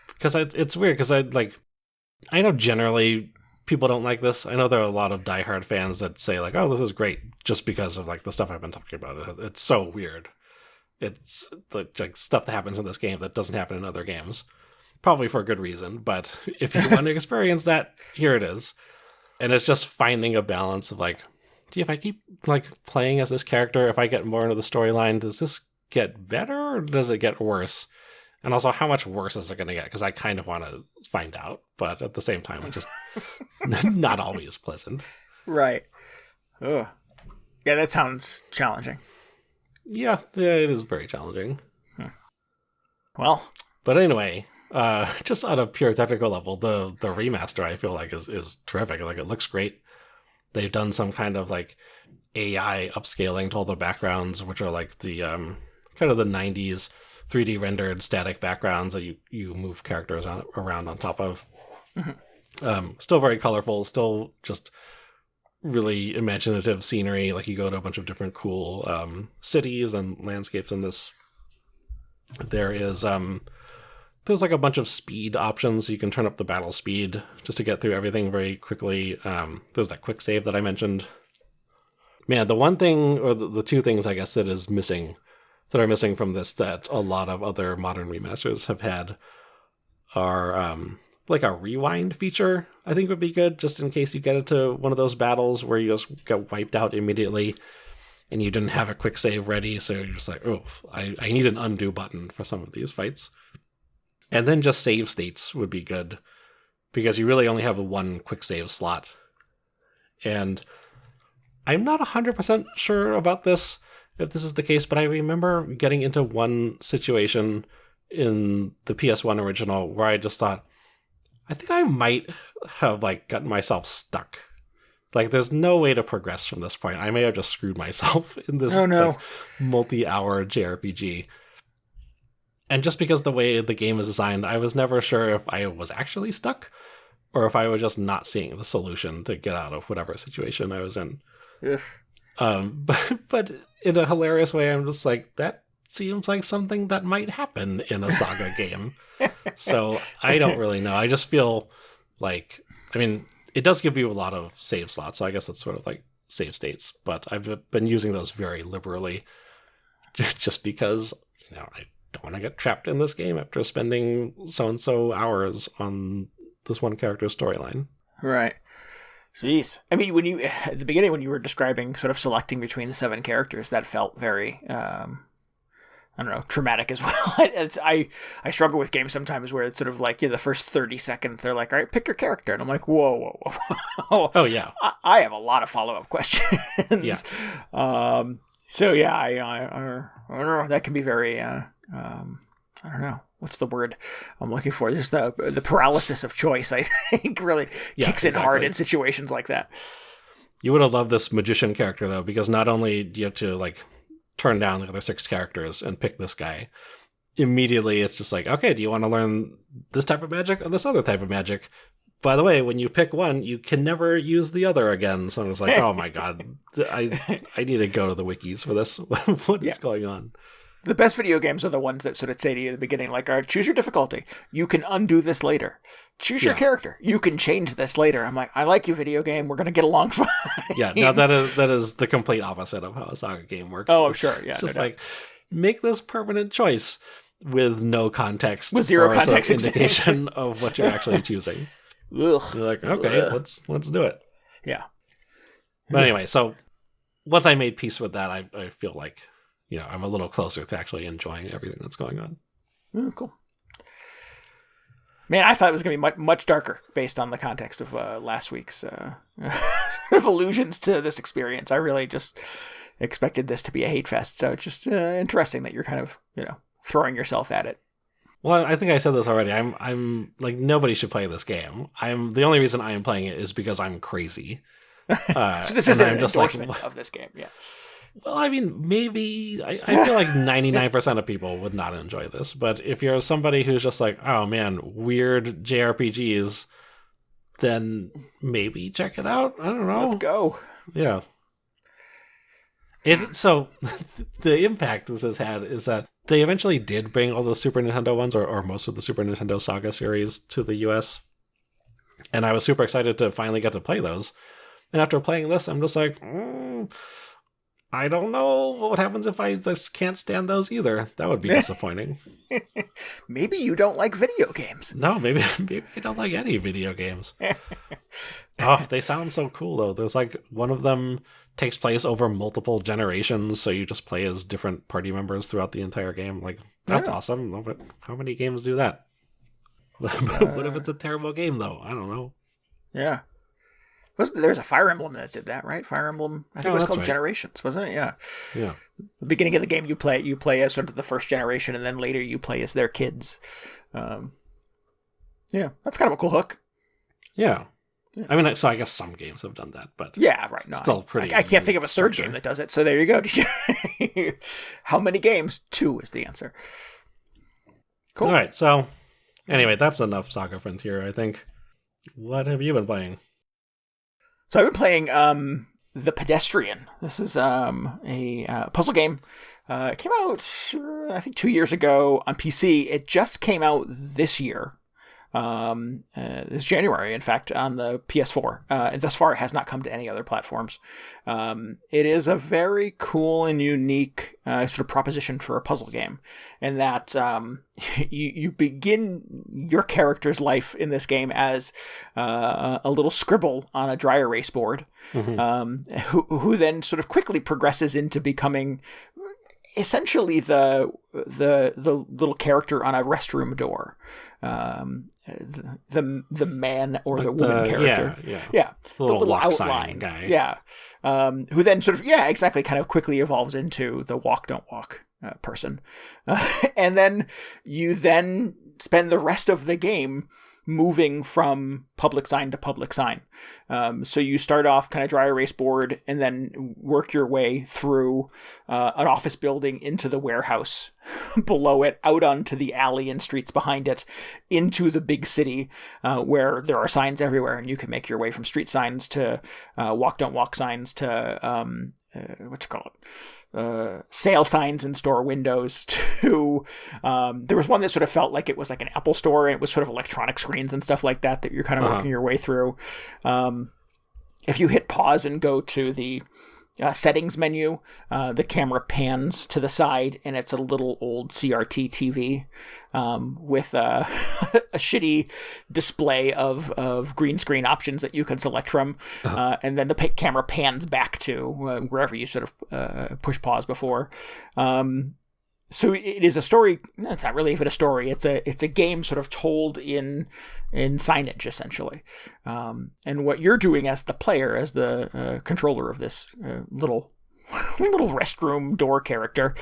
Because it's weird, because I know generally people don't like this. I know there are a lot of diehard fans that say like, oh, this is great, just because of like the stuff I've been talking about. It's so weird. It's like stuff that happens in this game that doesn't happen in other games. Probably for a good reason, but if you want to experience that, here it is. And it's just finding a balance of like, gee, if I keep like playing as this character, if I get more into the storyline, does this get better or does it get worse? And also, how much worse is it going to get? Because I kind of want to find out, but at the same time, it's just not always pleasant. Right. Ugh. Yeah, that sounds challenging. Yeah, it is very challenging. Well. But anyway, just on a pure technical level, the remaster I feel like is terrific. Like, it looks great. They've done some kind of like AI upscaling to all the backgrounds, which are like the kind of the 90s 3D rendered static backgrounds that you move characters around on top of. Mm-hmm. Still very colorful, still just really imaginative scenery. Like, you go to a bunch of different cool cities and landscapes in this. There's like a bunch of speed options. You can turn up the battle speed just to get through everything very quickly. There's that quick save that I mentioned. Man, the one thing, or the two things I guess that are missing from this that a lot of other modern remasters have had are like a rewind feature. I think would be good, just in case you get into one of those battles where you just get wiped out immediately and you didn't have a quick save ready, so you're just like, oh, I need an undo button for some of these fights. And then just save states would be good, because you really only have one quick save slot. And I'm not 100% sure about this, if this is the case, but I remember getting into one situation in the PS1 original where I just thought, I think I might have like gotten myself stuck. Like, there's no way to progress from this point. I may have just screwed myself in this like, multi-hour JRPG. And just because the way the game is designed, I was never sure if I was actually stuck or if I was just not seeing the solution to get out of whatever situation I was in. But in a hilarious way, I'm just like, that seems like something that might happen in a SaGa game. So I don't really know. I just feel like, I mean, it does give you a lot of save slots, so I guess that's sort of like save states. But I've been using those very liberally just because, I don't want to get trapped in this game after spending so-and-so hours on this one character's storyline. Right. Jeez. I mean, at the beginning, when you were describing sort of selecting between the 7 characters, that felt very, I don't know, traumatic as well. I struggle with games sometimes where it's sort of like, the first 30 seconds, they're like, all right, pick your character. And I'm like, whoa. Oh, yeah. I have a lot of follow-up questions. Yeah. So, yeah, I don't know. That can be very, I don't know. What's the word I'm looking for? There's the paralysis of choice, I think, really kicks in hard in situations like that. You would have loved this magician character, though, because not only do you have to, like, turn down the other 6 characters and pick this guy, immediately it's just like, okay, do you want to learn this type of magic or this other type of magic? By the way, when you pick one, you can never use the other again. So I was like, oh my god, I need to go to the wikis for this. What is going on? The best video games are the ones that sort of say to you at the beginning, like, choose your difficulty. You can undo this later. Choose your character. You can change this later. I'm like, I like you, video game. We're going to get along fine. Yeah, no, that is the complete opposite of how a SaGa game works. Oh, I'm sure. Yeah, it's just like, make this permanent choice with no context. With zero context. Indication of what you're actually choosing. Ugh. You're like, okay, let's do it. Yeah. But anyway, so once I made peace with that, I feel like, I'm a little closer to actually enjoying everything that's going on. Oh, cool. Man, I thought it was going to be much darker based on the context of last week's allusions to this experience. I really just expected this to be a hate fest. So it's just interesting that you're kind of, throwing yourself at it. Well, I think I said this already. I'm like, nobody should play this game. The only reason I am playing it is because I'm crazy. So this isn't an endorsement of this game, yeah. Well, I mean, maybe I feel like 99% of people would not enjoy this. But if you're somebody who's just like, oh man, weird JRPGs, then maybe check it out. I don't know. Let's go. Yeah. So the impact this has had is that they eventually did bring all the Super Nintendo ones, or most of the Super Nintendo SaGa series, to the US. And I was super excited to finally get to play those. And after playing this, I'm just like, I don't know what happens if I just can't stand those either. That would be disappointing. Maybe you don't like video games. No, maybe I don't like any video games. Oh, they sound so cool, though. There's like one of them takes place over multiple generations, so you just play as different party members throughout the entire game. Like, that's awesome. But how many games do that? What if it's a terrible game, though? I don't know. Yeah. There's a Fire Emblem that did that, right? Fire Emblem, I think it was called Generations, wasn't it? Yeah. Yeah. The beginning of the game, you play as sort of the first generation, and then later you play as their kids. Yeah, that's kind of a cool hook. Yeah. I mean, so I guess some games have done that, but yeah, right. No, still pretty. I can't think of a third game that does it. So there you go. How many games? 2 is the answer. Cool. All right. So anyway, that's enough SaGa Frontier, I think. What have you been playing? So I've been playing The Pedestrian. This is a puzzle game. It came out, I think, 2 years ago on PC. It just came out this year. This January, in fact, on the PS4. And thus far, it has not come to any other platforms. It is a very cool and unique sort of proposition for a puzzle game, in that you begin your character's life in this game as a little scribble on a dry erase board, who then sort of quickly progresses into becoming essentially the little character on a restroom door, the man or the woman character, the little outline guy, who then sort of exactly kind of quickly evolves into the walk don't walk person, and then you then spend the rest of the game moving from public sign to public sign. So you start off kind of dry erase board and then work your way through an office building into the warehouse below it, out onto the alley and streets behind it, into the big city where there are signs everywhere, and you can make your way from street signs to walk don't walk signs to sale signs in store windows to there was one that sort of felt like it was like an Apple store, and it was sort of electronic screens and stuff like that you're kind of working your way through. If you hit pause and go to the settings menu, the camera pans to the side, and it's a little old CRT TV with a shitty display of green screen options that you can select from, and then the camera pans back to wherever you sort of push pause before. So it is a story. It's not really even a story. It's a game sort of told in signage, essentially. And what you're doing as the player, as the controller of this little restroom door character,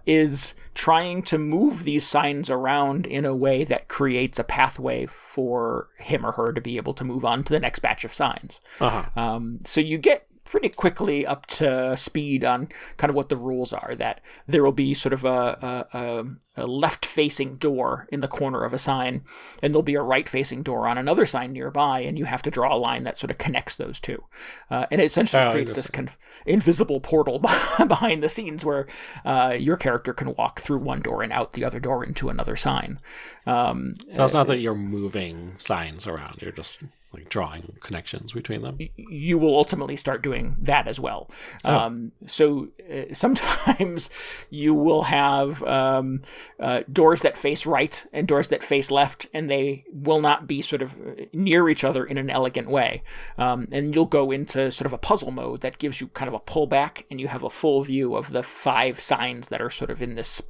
is trying to move these signs around in a way that creates a pathway for him or her to be able to move on to the next batch of signs. So you get pretty quickly up to speed on kind of what the rules are, that there will be sort of a left-facing door in the corner of a sign, and there'll be a right-facing door on another sign nearby, and you have to draw a line that sort of connects those two. And it essentially creates this kind of invisible portal behind the scenes where your character can walk through one door and out the other door into another sign. So it's not that you're moving signs around, you're just like drawing connections between them. You will ultimately start doing that as well. So sometimes you will have doors that face right and doors that face left, and they will not be sort of near each other in an elegant way. And you'll go into sort of a puzzle mode that gives you kind of a pullback, and you have a full view of the 5 signs that are sort of in this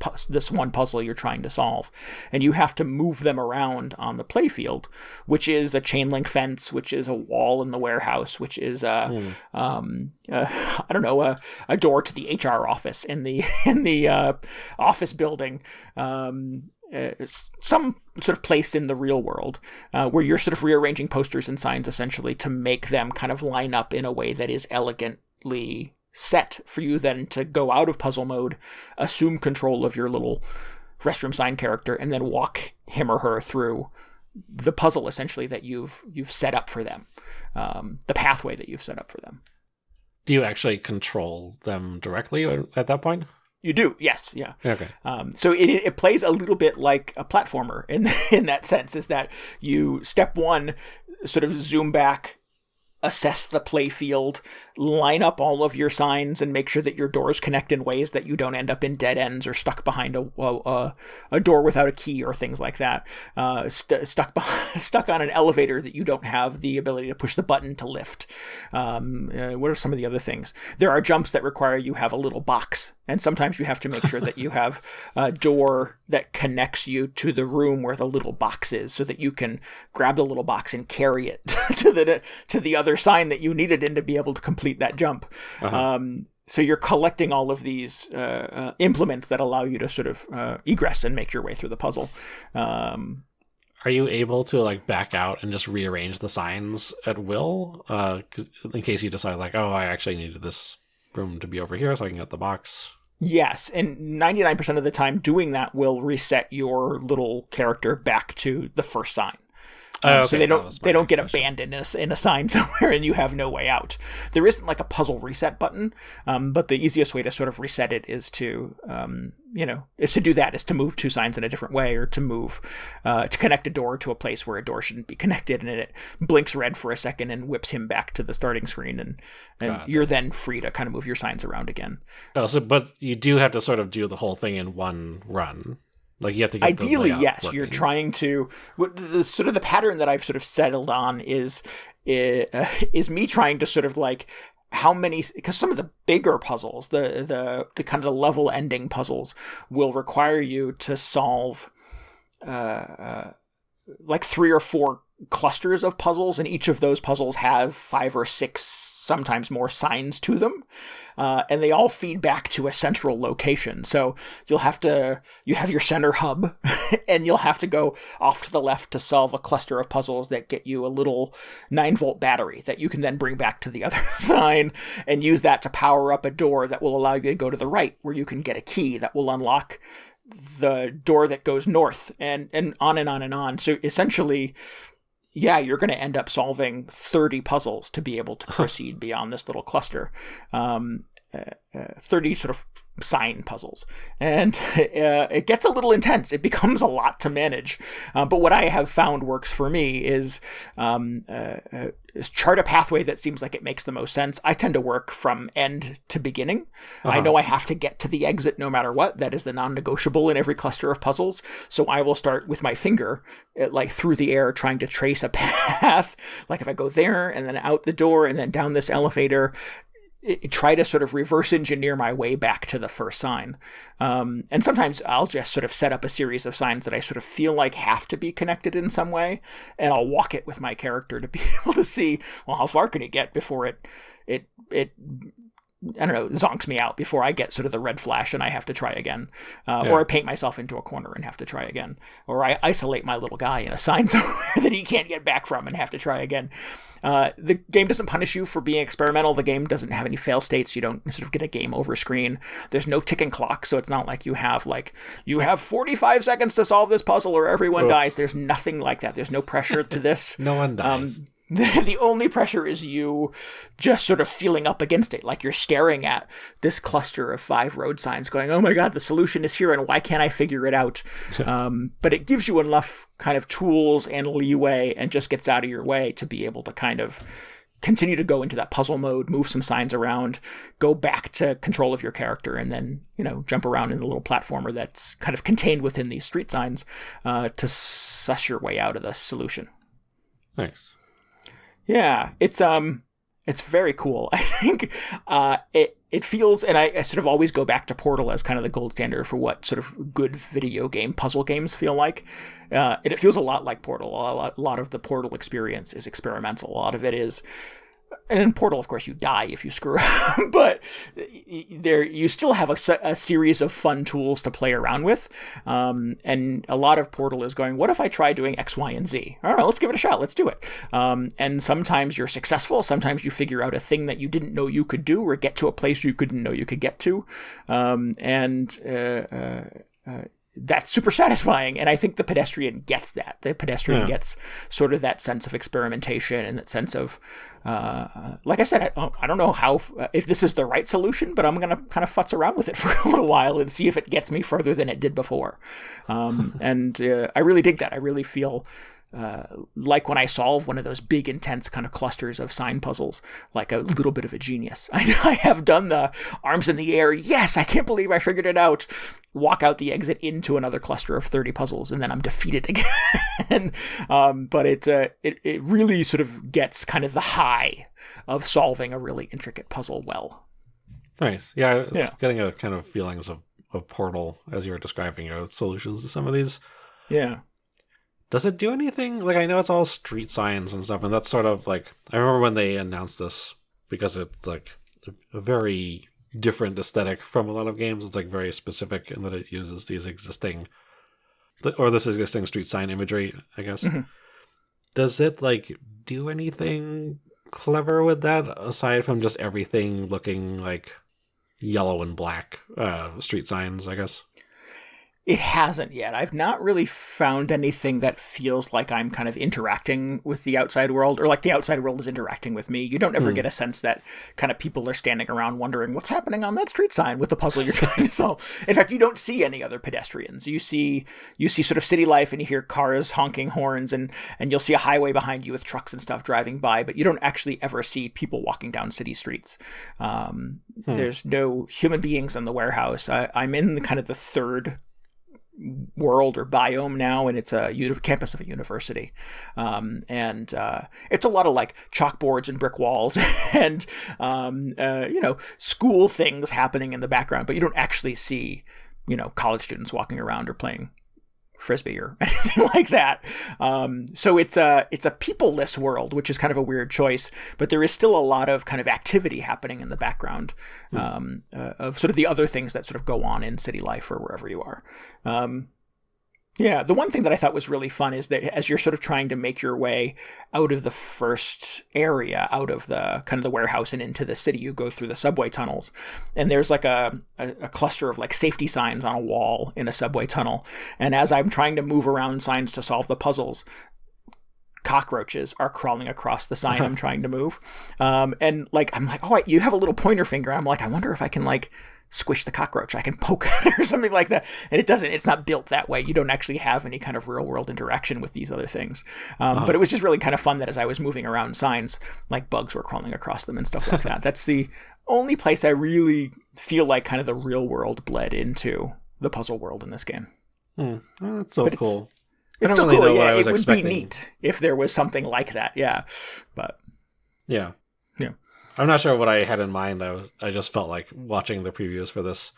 one puzzle you're trying to solve. And you have to move them around on the playfield, which is a chain link fence, which is a wall in the warehouse, which is I don't know, a door to the HR office in the office building, some sort of place in the real world where you're sort of rearranging posters and signs essentially to make them kind of line up in a way that is elegantly set for you then to go out of puzzle mode, assume control of your little restroom sign character, and then walk him or her through the puzzle essentially that you've set up for them, the pathway that you've set up for them. Do you actually control them directly at that point? You do, yes, yeah. Okay. So it plays a little bit like a platformer in that sense, is that you, step 1, sort of zoom back, assess the play field, line up all of your signs, and make sure that your doors connect in ways that you don't end up in dead ends or stuck behind a door without a key or things like that. Stuck on an elevator that you don't have the ability to push the button to lift. What are some of the other things? There are jumps that require you have a little box, and sometimes you have to make sure that you have a door that connects you to the room where the little box is, so that you can grab the little box and carry it to the other sign that you needed in to be able to complete that jump. So you're collecting all of these implements that allow you to sort of egress and make your way through the puzzle. Are you able to like back out and just rearrange the signs at will? In case you decide like, oh, I actually needed this room to be over here so I can get the box. Yes, and 99% of the time doing that will reset your little character back to the first sign. Okay, so they don't get abandoned in a sign somewhere and you have no way out. There isn't like a puzzle reset button, but the easiest way to sort of reset it is to do that, is to move 2 signs in a different way, or to move to connect a door to a place where a door shouldn't be connected, and it blinks red for a second and whips him back to the starting screen, and you're then free to kind of move your signs around again. But you do have to sort of do the whole thing in one run. Like you have to get ideally, yes. working. You're trying to. The pattern that I've sort of settled on is me trying to sort of like how many, because some of the bigger puzzles, the kind of the level ending puzzles, will require you to solve like 3 or 4 clusters of puzzles, and each of those puzzles have 5 or 6, sometimes more, signs to them, and they all feed back to a central location. So you have your center hub, and you'll have to go off to the left to solve a cluster of puzzles that get you a little 9-volt battery that you can then bring back to the other sign and use that to power up a door that will allow you to go to the right, where you can get a key that will unlock the door that goes north, and on and on and on. So essentially, yeah, you're going to end up solving 30 puzzles to be able to proceed beyond this little cluster. 30 sort of sign puzzles. And it gets a little intense. It becomes a lot to manage. But what I have found works for me is chart a pathway that seems like it makes the most sense. I tend to work from end to beginning. I know I have to get to the exit no matter what. That is the non-negotiable in every cluster of puzzles. So I will start with my finger, like through the air, trying to trace a path. Like if I go there and then out the door and then down this elevator, try to sort of reverse engineer my way back to the first sign. And sometimes I'll just sort of set up a series of signs that I sort of feel like have to be connected in some way, and I'll walk it with my character to be able to see, well, how far can it get before it I don't know, zonks me out before I get sort of the red flash and I have to try again. Or I paint myself into a corner and have to try again. Or I isolate my little guy in a sign somewhere that he can't get back from and have to try again. The game doesn't punish you for being experimental. The game doesn't have any fail states. You don't sort of get a game over screen. There's no ticking clock, so it's not like you have 45 seconds to solve this puzzle or everyone dies. There's nothing like that. There's no pressure to this. No one dies. The only pressure is you just sort of feeling up against it, like you're staring at this cluster of 5 road signs going, oh my god, the solution is here and why can't I figure it out? But it gives you enough kind of tools and leeway and just gets out of your way to be able to kind of continue to go into that puzzle mode, move some signs around, go back to control of your character, and then, jump around in a little platformer that's kind of contained within these street signs to suss your way out of the solution. Nice. Yeah, it's very cool. I think it feels, and I sort of always go back to Portal as kind of the gold standard for what sort of good video game puzzle games feel like. And it feels a lot like Portal. A lot of the Portal experience is experimental. A lot of it is, and in Portal, of course, you die if you screw up, but you still have a series of fun tools to play around with. And a lot of Portal is going, what if I try doing X, Y, and Z? All right, let's give it a shot. Let's do it. And sometimes you're successful. Sometimes you figure out a thing that you didn't know you could do or get to a place you couldn't know you could get to. That's super satisfying, and I think the Pedestrian gets that. The Pedestrian gets sort of that sense of experimentation and that sense of, like I said, I don't know if this is the right solution, but I'm going to kind of futz around with it for a little while and see if it gets me further than it did before. And I really dig that. I really feel like when I solve one of those big, intense kind of clusters of sign puzzles, like a little bit of a genius. I have done the arms in the air. Yes, I can't believe I figured it out. Walk out the exit into another cluster of 30 puzzles, and then I'm defeated again. But it really sort of gets kind of the high of solving a really intricate puzzle well. Nice. Yeah, I was getting a kind of feelings of Portal as you were describing your solutions to some of these. Yeah. Does it do anything? Like, I know it's all street signs and stuff, and that's sort of like, I remember when they announced this, because it's like a very different aesthetic from a lot of games. It's like very specific in that it uses this existing street sign imagery, I guess. Mm-hmm. Does it like do anything clever with that aside from just everything looking like yellow and black street signs, I guess? It hasn't yet. I've not really found anything that feels like I'm kind of interacting with the outside world, or like the outside world is interacting with me. You don't ever get a sense that kind of people are standing around wondering what's happening on that street sign with the puzzle you're trying to solve. In fact, you don't see any other pedestrians. You see sort of city life, and you hear cars honking horns, and you'll see a highway behind you with trucks and stuff driving by, but you don't actually ever see people walking down city streets. There's no human beings in the warehouse. I'm in kind of the third world or biome now, and it's a campus of a university, and it's a lot of like chalkboards and brick walls and school things happening in the background, but you don't actually see college students walking around or playing frisbee or anything like that. So it's a people-less world, which is kind of a weird choice, but there is still a lot of kind of activity happening in the background of sort of the other things that sort of go on in city life or wherever you are. The one thing that I thought was really fun is that as you're sort of trying to make your way out of the first area, out of the kind of the warehouse and into the city, you go through the subway tunnels, and there's like a cluster of like safety signs on a wall in a subway tunnel. And as I'm trying to move around signs to solve the puzzles, cockroaches are crawling across the sign I'm trying to move. And like, I'm like, oh, you have a little pointer finger. I'm like, I wonder if I can like squish the cockroach. I can poke it or something like that. And it's not built that way. You don't actually have any kind of real world interaction with these other things. But it was just really kind of fun that as I was moving around signs, like bugs were crawling across them and stuff like that. That's the only place I really feel like kind of the real world bled into the puzzle world in this game. Oh, that's so cool. It's still really cool. Yeah, it would be neat if there was something like that. Yeah. But yeah. I'm not sure what I had in mind. I just felt like watching the previews for this,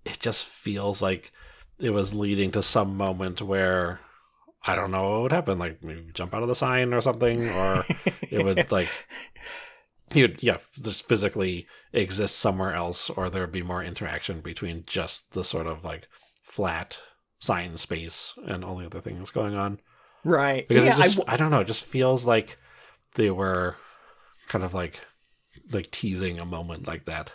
it just feels like it was leading to some moment where I don't know what would happen. Like maybe jump out of the sign or something, or it would like he would, just physically exist somewhere else, or there would be more interaction between just the sort of like flat sign space and all the other things going on. Right. Because it just, I don't know, it just feels like they were kind of like teasing a moment like that.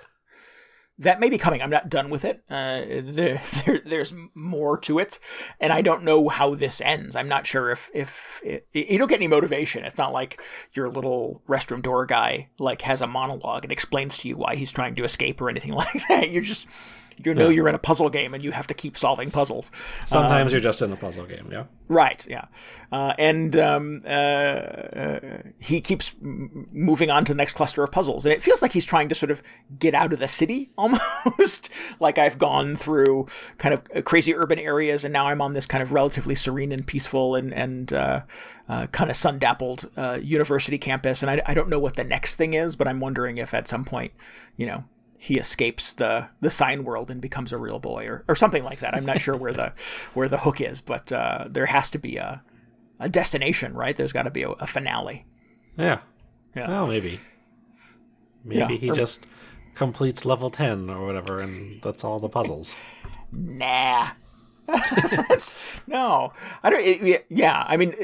That may be coming. I'm not done with it. There's more to it, and I don't know how this ends. I'm not sure if you don't get any motivation. It's not like your little restroom door guy like has a monologue and explains to you why he's trying to escape or anything like that. You're in a puzzle game and you have to keep solving puzzles. Sometimes you're just in a puzzle game, yeah. Right, yeah. He keeps moving on to the next cluster of puzzles. And it feels like he's trying to sort of get out of the city, almost. Like I've gone through kind of crazy urban areas, and now I'm on this kind of relatively serene and peaceful and kind of sun-dappled university campus. And I don't know what the next thing is, but I'm wondering if at some point, he escapes the sign world and becomes a real boy or something like that. I'm not sure where the hook is, but there has to be a destination, right? There's got to be a finale. Yeah. Well, maybe he just completes level 10 or whatever, and that's all the puzzles. Nah. No. I don't. I mean,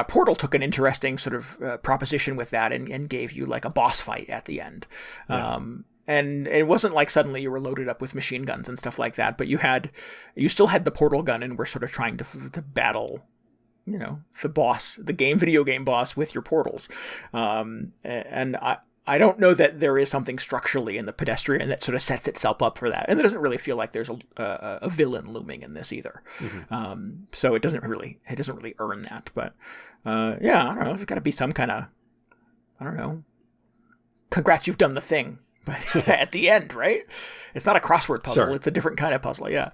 Portal took an interesting sort of proposition with that and gave you like a boss fight at the end. Yeah. And it wasn't like suddenly you were loaded up with machine guns and stuff like that, but you still had the portal gun and were sort of trying to battle, the video game boss with your portals. And I don't know that there is something structurally in the Pedestrian that sort of sets itself up for that. And it doesn't really feel like there's a villain looming in this either. Mm-hmm. So it doesn't really earn that, but I don't know. There's got to be some kind of, I don't know. Congrats, you've done the thing. At the end, right? It's not a crossword puzzle. Sure. It's a different kind of puzzle, yeah.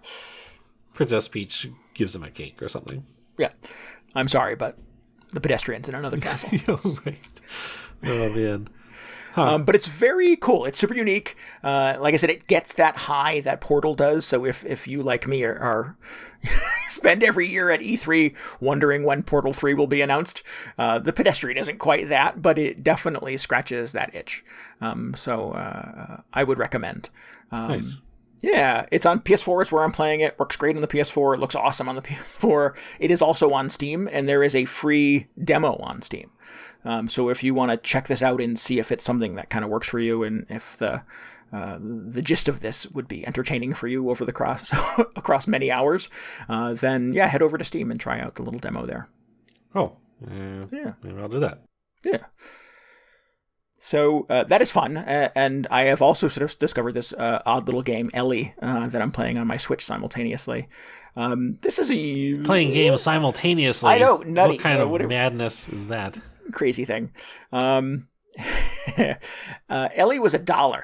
Princess Peach gives him a cake or something. Yeah. I'm sorry, but the Pedestrian's in another castle. Right. Oh, man. Huh. But it's very cool. It's super unique. Like I said, it gets that high that Portal does. So if you, like me, are spend every year at E3 wondering when Portal 3 will be announced, the Pedestrian isn't quite that, but it definitely scratches that itch. So I would recommend. Nice. Yeah, it's on PS4 is where I'm playing it. Works great on the PS4. It looks awesome on the PS4. It is also on Steam, and there is a free demo on Steam. So if you want to check this out and see if it's something that kind of works for you, and if the gist of this would be entertaining for you over the across many hours, then head over to Steam and try out the little demo there. Oh, yeah, maybe I'll do that. Yeah. So that is fun, and I have also sort of discovered this odd little game, Elli, that I'm playing on my Switch simultaneously. This is playing games simultaneously. I know, nutty. What kind of madness is that? Crazy thing. Elli was $1.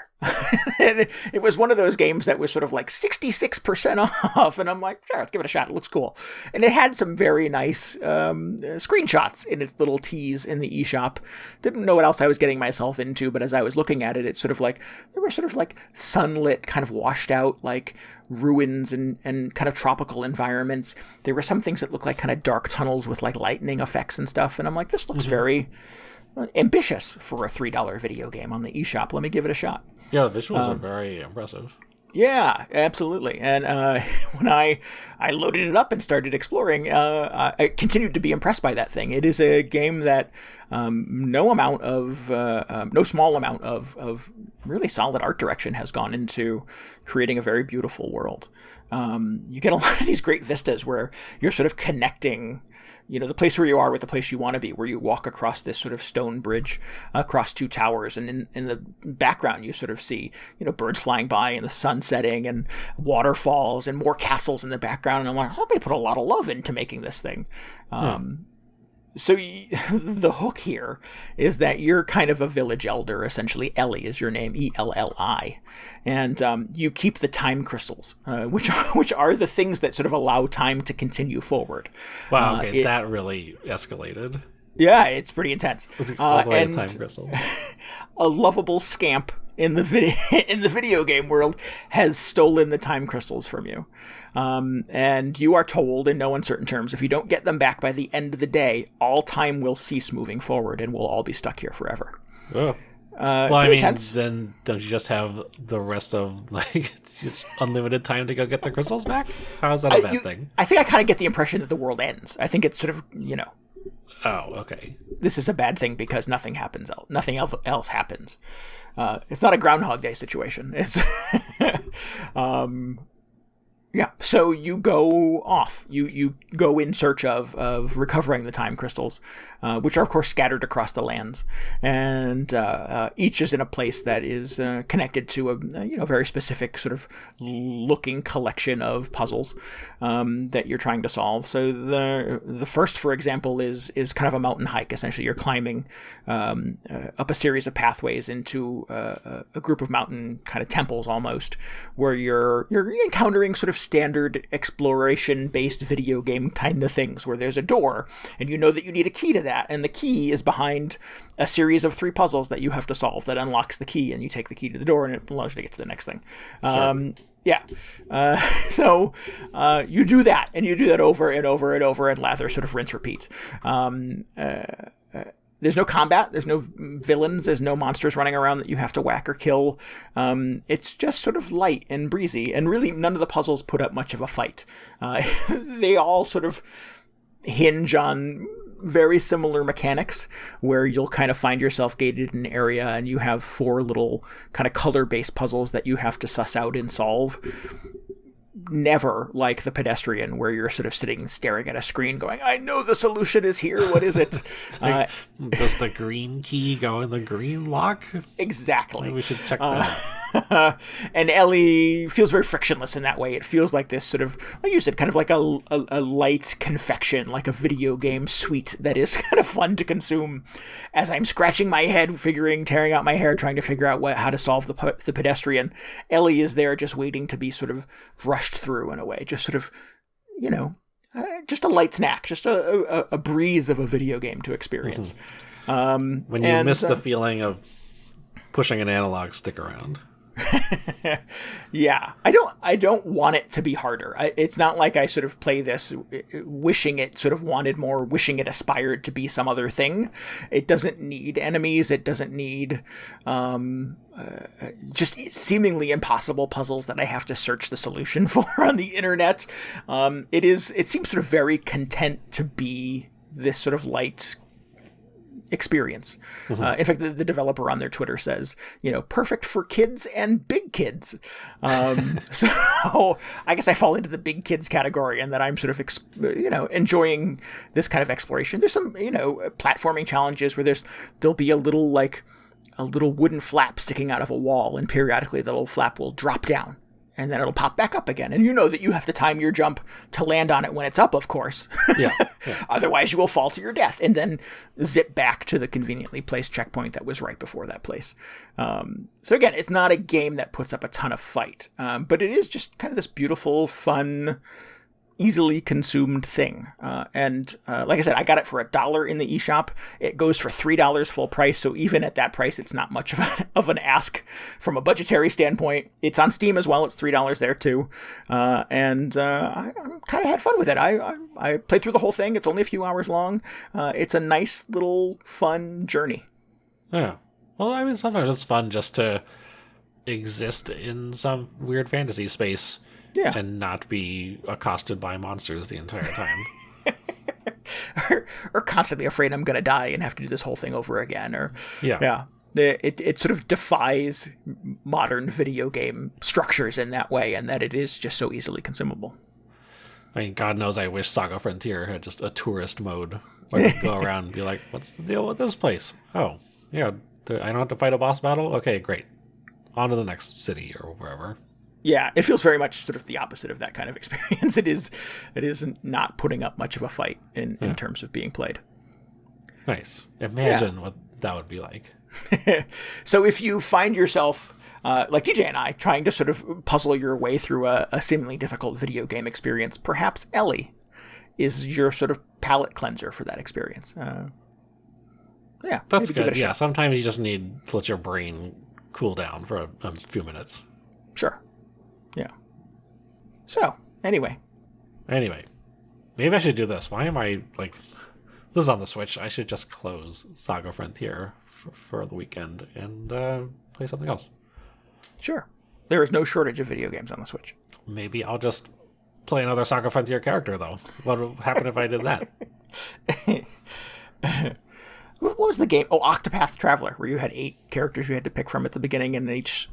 And it was one of those games that was sort of like 66% off, and I'm like, sure, let's give it a shot. It looks cool. And it had some very nice screenshots in its little tease in the eShop. Didn't know what else I was getting myself into, but as I was looking at it, it's sort of like there were sort of like sunlit, kind of washed out like ruins and kind of tropical environments. There were some things that looked like kind of dark tunnels with like lightning effects and stuff, and I'm like, this looks very ambitious for a $3 video game on the eShop. Let me give it a shot. Yeah, the visuals are very impressive. Yeah, absolutely. And when I loaded it up and started exploring, I continued to be impressed by that thing. It is a game that no small amount of really solid art direction has gone into creating a very beautiful world. You get a lot of these great vistas where you're sort of connecting the place where you are with the place you want to be, where you walk across this sort of stone bridge across two towers. And in the background, you sort of see, birds flying by and the sun setting and waterfalls and more castles in the background. And I'm like, they put a lot of love into making this thing. So the hook here is that you're kind of a village elder, essentially. Elli is your name, Elli. And you keep the time crystals, which are the things that sort of allow time to continue forward. Wow, okay, that really escalated. Yeah, it's pretty intense. All the way to time crystals. A lovable scamp in the video game world has stolen the time crystals from you. And you are told in no uncertain terms, if you don't get them back by the end of the day, all time will cease moving forward and we'll all be stuck here forever. Oh. Well, I mean, tense. then don't you just have the rest of like just unlimited time to go get the crystals back? How is that a bad thing? I think I kind of get the impression that the world ends. I think it's sort of, Oh, okay. this is a bad thing because nothing happens. Nothing else happens. It's not a Groundhog Day situation. It's yeah. So you go off. You go in search of recovering the time crystals, which are of course scattered across the lands, and each is in a place that is connected to a very specific sort of looking collection of puzzles that you're trying to solve. So the first, for example, is kind of a mountain hike. Essentially, you're climbing up a series of pathways into a group of mountain kind of temples almost, where you're encountering sort of standard exploration-based video game kind of things, where there's a door, and you know that you need a key to that, and the key is behind a series of 3 puzzles that you have to solve that unlocks the key, and you take the key to the door, and it allows you to get to the next thing. Sure. Yeah. So you do that, and you do that over and over and over, and lather, sort of rinse, repeat. There's no combat. There's no villains. There's no monsters running around that you have to whack or kill. It's just sort of light and breezy. And really, none of the puzzles put up much of a fight. They all sort of hinge on very similar mechanics, where you'll kind of find yourself gated in an area and you have 4 little kind of color-based puzzles that you have to suss out and solve. Never like the Pedestrian, where you're sort of sitting staring at a screen going, I know the solution is here, what is it? Does the green key go in the green lock? Exactly. Maybe we should check that out. And Elli feels very frictionless in that way. It feels like this sort of, like you said, kind of like a light confection, like a video game sweet that is kind of fun to consume. As I'm scratching my head, tearing out my hair, trying to figure out how to solve the Pedestrian, Elli is there just waiting to be sort of rushed through in a way, just sort of, just a light snack, just a breeze of a video game to experience. Mm-hmm. When you miss the feeling of pushing an analog stick around. Yeah, I don't want it to be harder. It's not like I sort of play this wishing it sort of wanted more, wishing it aspired to be some other thing. It doesn't need enemies. It doesn't need just seemingly impossible puzzles that I have to search the solution for on the internet. It seems sort of very content to be this sort of light experience. In fact, the developer on their Twitter says, perfect for kids and big kids. So I guess I fall into the big kids category, and that I'm sort of, enjoying this kind of exploration. There's some, platforming challenges where there'll be a little wooden flap sticking out of a wall, and periodically the little flap will drop down, and then it'll pop back up again. And you know that you have to time your jump to land on it when it's up, of course. Yeah. Otherwise, you will fall to your death and then zip back to the conveniently placed checkpoint that was right before that place. So again, it's not a game that puts up a ton of fight, but it is just kind of this beautiful, fun, easily consumed thing. And like I said, I got it for $1 in the eShop. It goes for $3 full price. So even at that price, it's not much of an ask from a budgetary standpoint. It's on Steam as well. It's $3 there too. And I kind of had fun with it. I played through the whole thing. It's only a few hours long. It's a nice little fun journey. Yeah. Well, I mean, sometimes it's fun just to exist in some weird fantasy space. Yeah. And not be accosted by monsters the entire time. or constantly afraid I'm going to die and have to do this whole thing over again. Or yeah. It sort of defies modern video game structures in that way, and that it is just so easily consumable. I mean, God knows I wish SaGa Frontier had just a tourist mode where you go around and be like, what's the deal with this place? Oh, yeah, I don't have to fight a boss battle? Okay, great. On to the next city or wherever. Yeah, it feels very much sort of the opposite of that kind of experience. It is not putting up much of a fight in terms of being played. Nice. Imagine what that would be like. So if you find yourself, like DJ and I, trying to sort of puzzle your way through a seemingly difficult video game experience, perhaps Elli is your sort of palate cleanser for that experience. Yeah, that's good. Yeah, sometimes you just need to let your brain cool down for a few minutes. Sure. Yeah. So, anyway. Maybe I should do this. Why am I, this is on the Switch. I should just close SaGa Frontier for the weekend and play something else. Sure. There is no shortage of video games on the Switch. Maybe I'll just play another SaGa Frontier character, though. What would happen if I did that? What was the game? Oh, Octopath Traveler, where you had 8 characters you had to pick from at the beginning, and each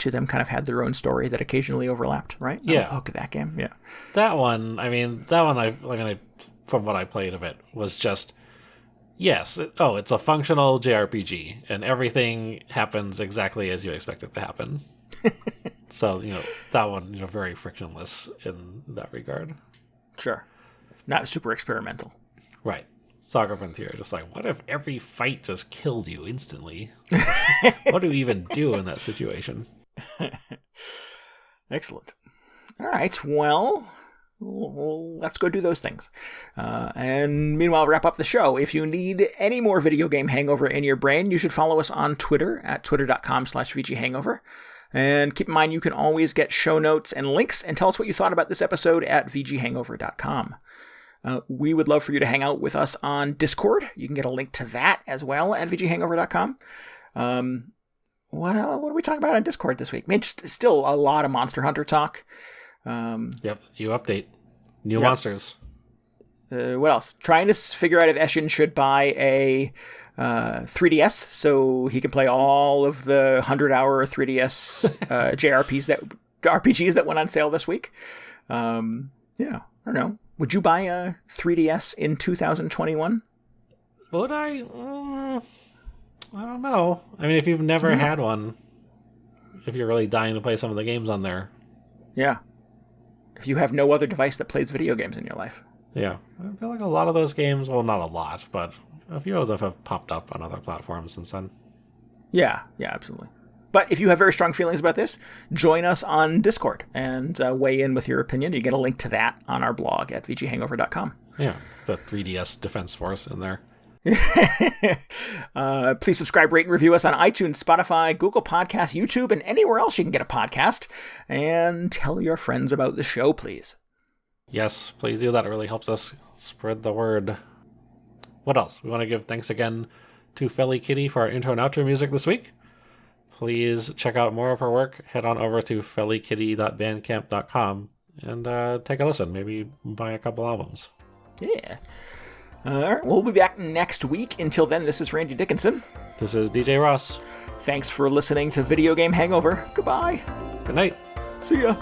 of them kind of had their own story that occasionally overlapped, right? Yeah. That was the hook of that game, yeah. That one, from what I played of it, was just, yes, it's a functional JRPG, and everything happens exactly as you expect it to happen. So, that one, very frictionless in that regard. Sure. Not super experimental. Right. SaGa Frontier, just like, what if every fight just killed you instantly? What do we even do in that situation? Excellent. All right, well, let's go do those things. And meanwhile, wrap up the show. If you need any more video game hangover in your brain, you should follow us on Twitter at twitter.com/VGHangover. And keep in mind, you can always get show notes and links and tell us what you thought about this episode at VGHangover.com. We would love for you to hang out with us on Discord. You can get a link to that as well at VGHangover.com. What are we talking about on Discord this week? Man, just still a lot of Monster Hunter talk. Yep, you update. New monsters. What else? Trying to figure out if Eshin should buy a 3DS so he can play all of the 100-hour 3DS RPGs that went on sale this week. I don't know. Would you buy a 3DS in 2021? Would I? I don't know. I mean, if you've never had one, if you're really dying to play some of the games on there. Yeah. If you have no other device that plays video games in your life. Yeah. I feel like a lot of those games, well, not a lot, but a few of them have popped up on other platforms since then. Yeah, absolutely. But if you have very strong feelings about this, join us on Discord and weigh in with your opinion. You get a link to that on our blog at VGHangover.com. Yeah, the 3DS Defense Force in there. Please subscribe, rate, and review us on iTunes, Spotify, Google Podcasts, YouTube, and anywhere else you can get a podcast. And tell your friends about the show, please. Yes, please do that. It really helps us spread the word. What else? We want to give thanks again to Felly Kitty for our intro and outro music this week. Please check out more of her work. Head on over to fellykitty.bandcamp.com and take a listen. Maybe buy a couple albums. Yeah. All right, we'll be back next week. Until then, this is Randy Dickinson. This is DJ Ross. Thanks for listening to Video Game Hangover. Goodbye. Good night. See ya.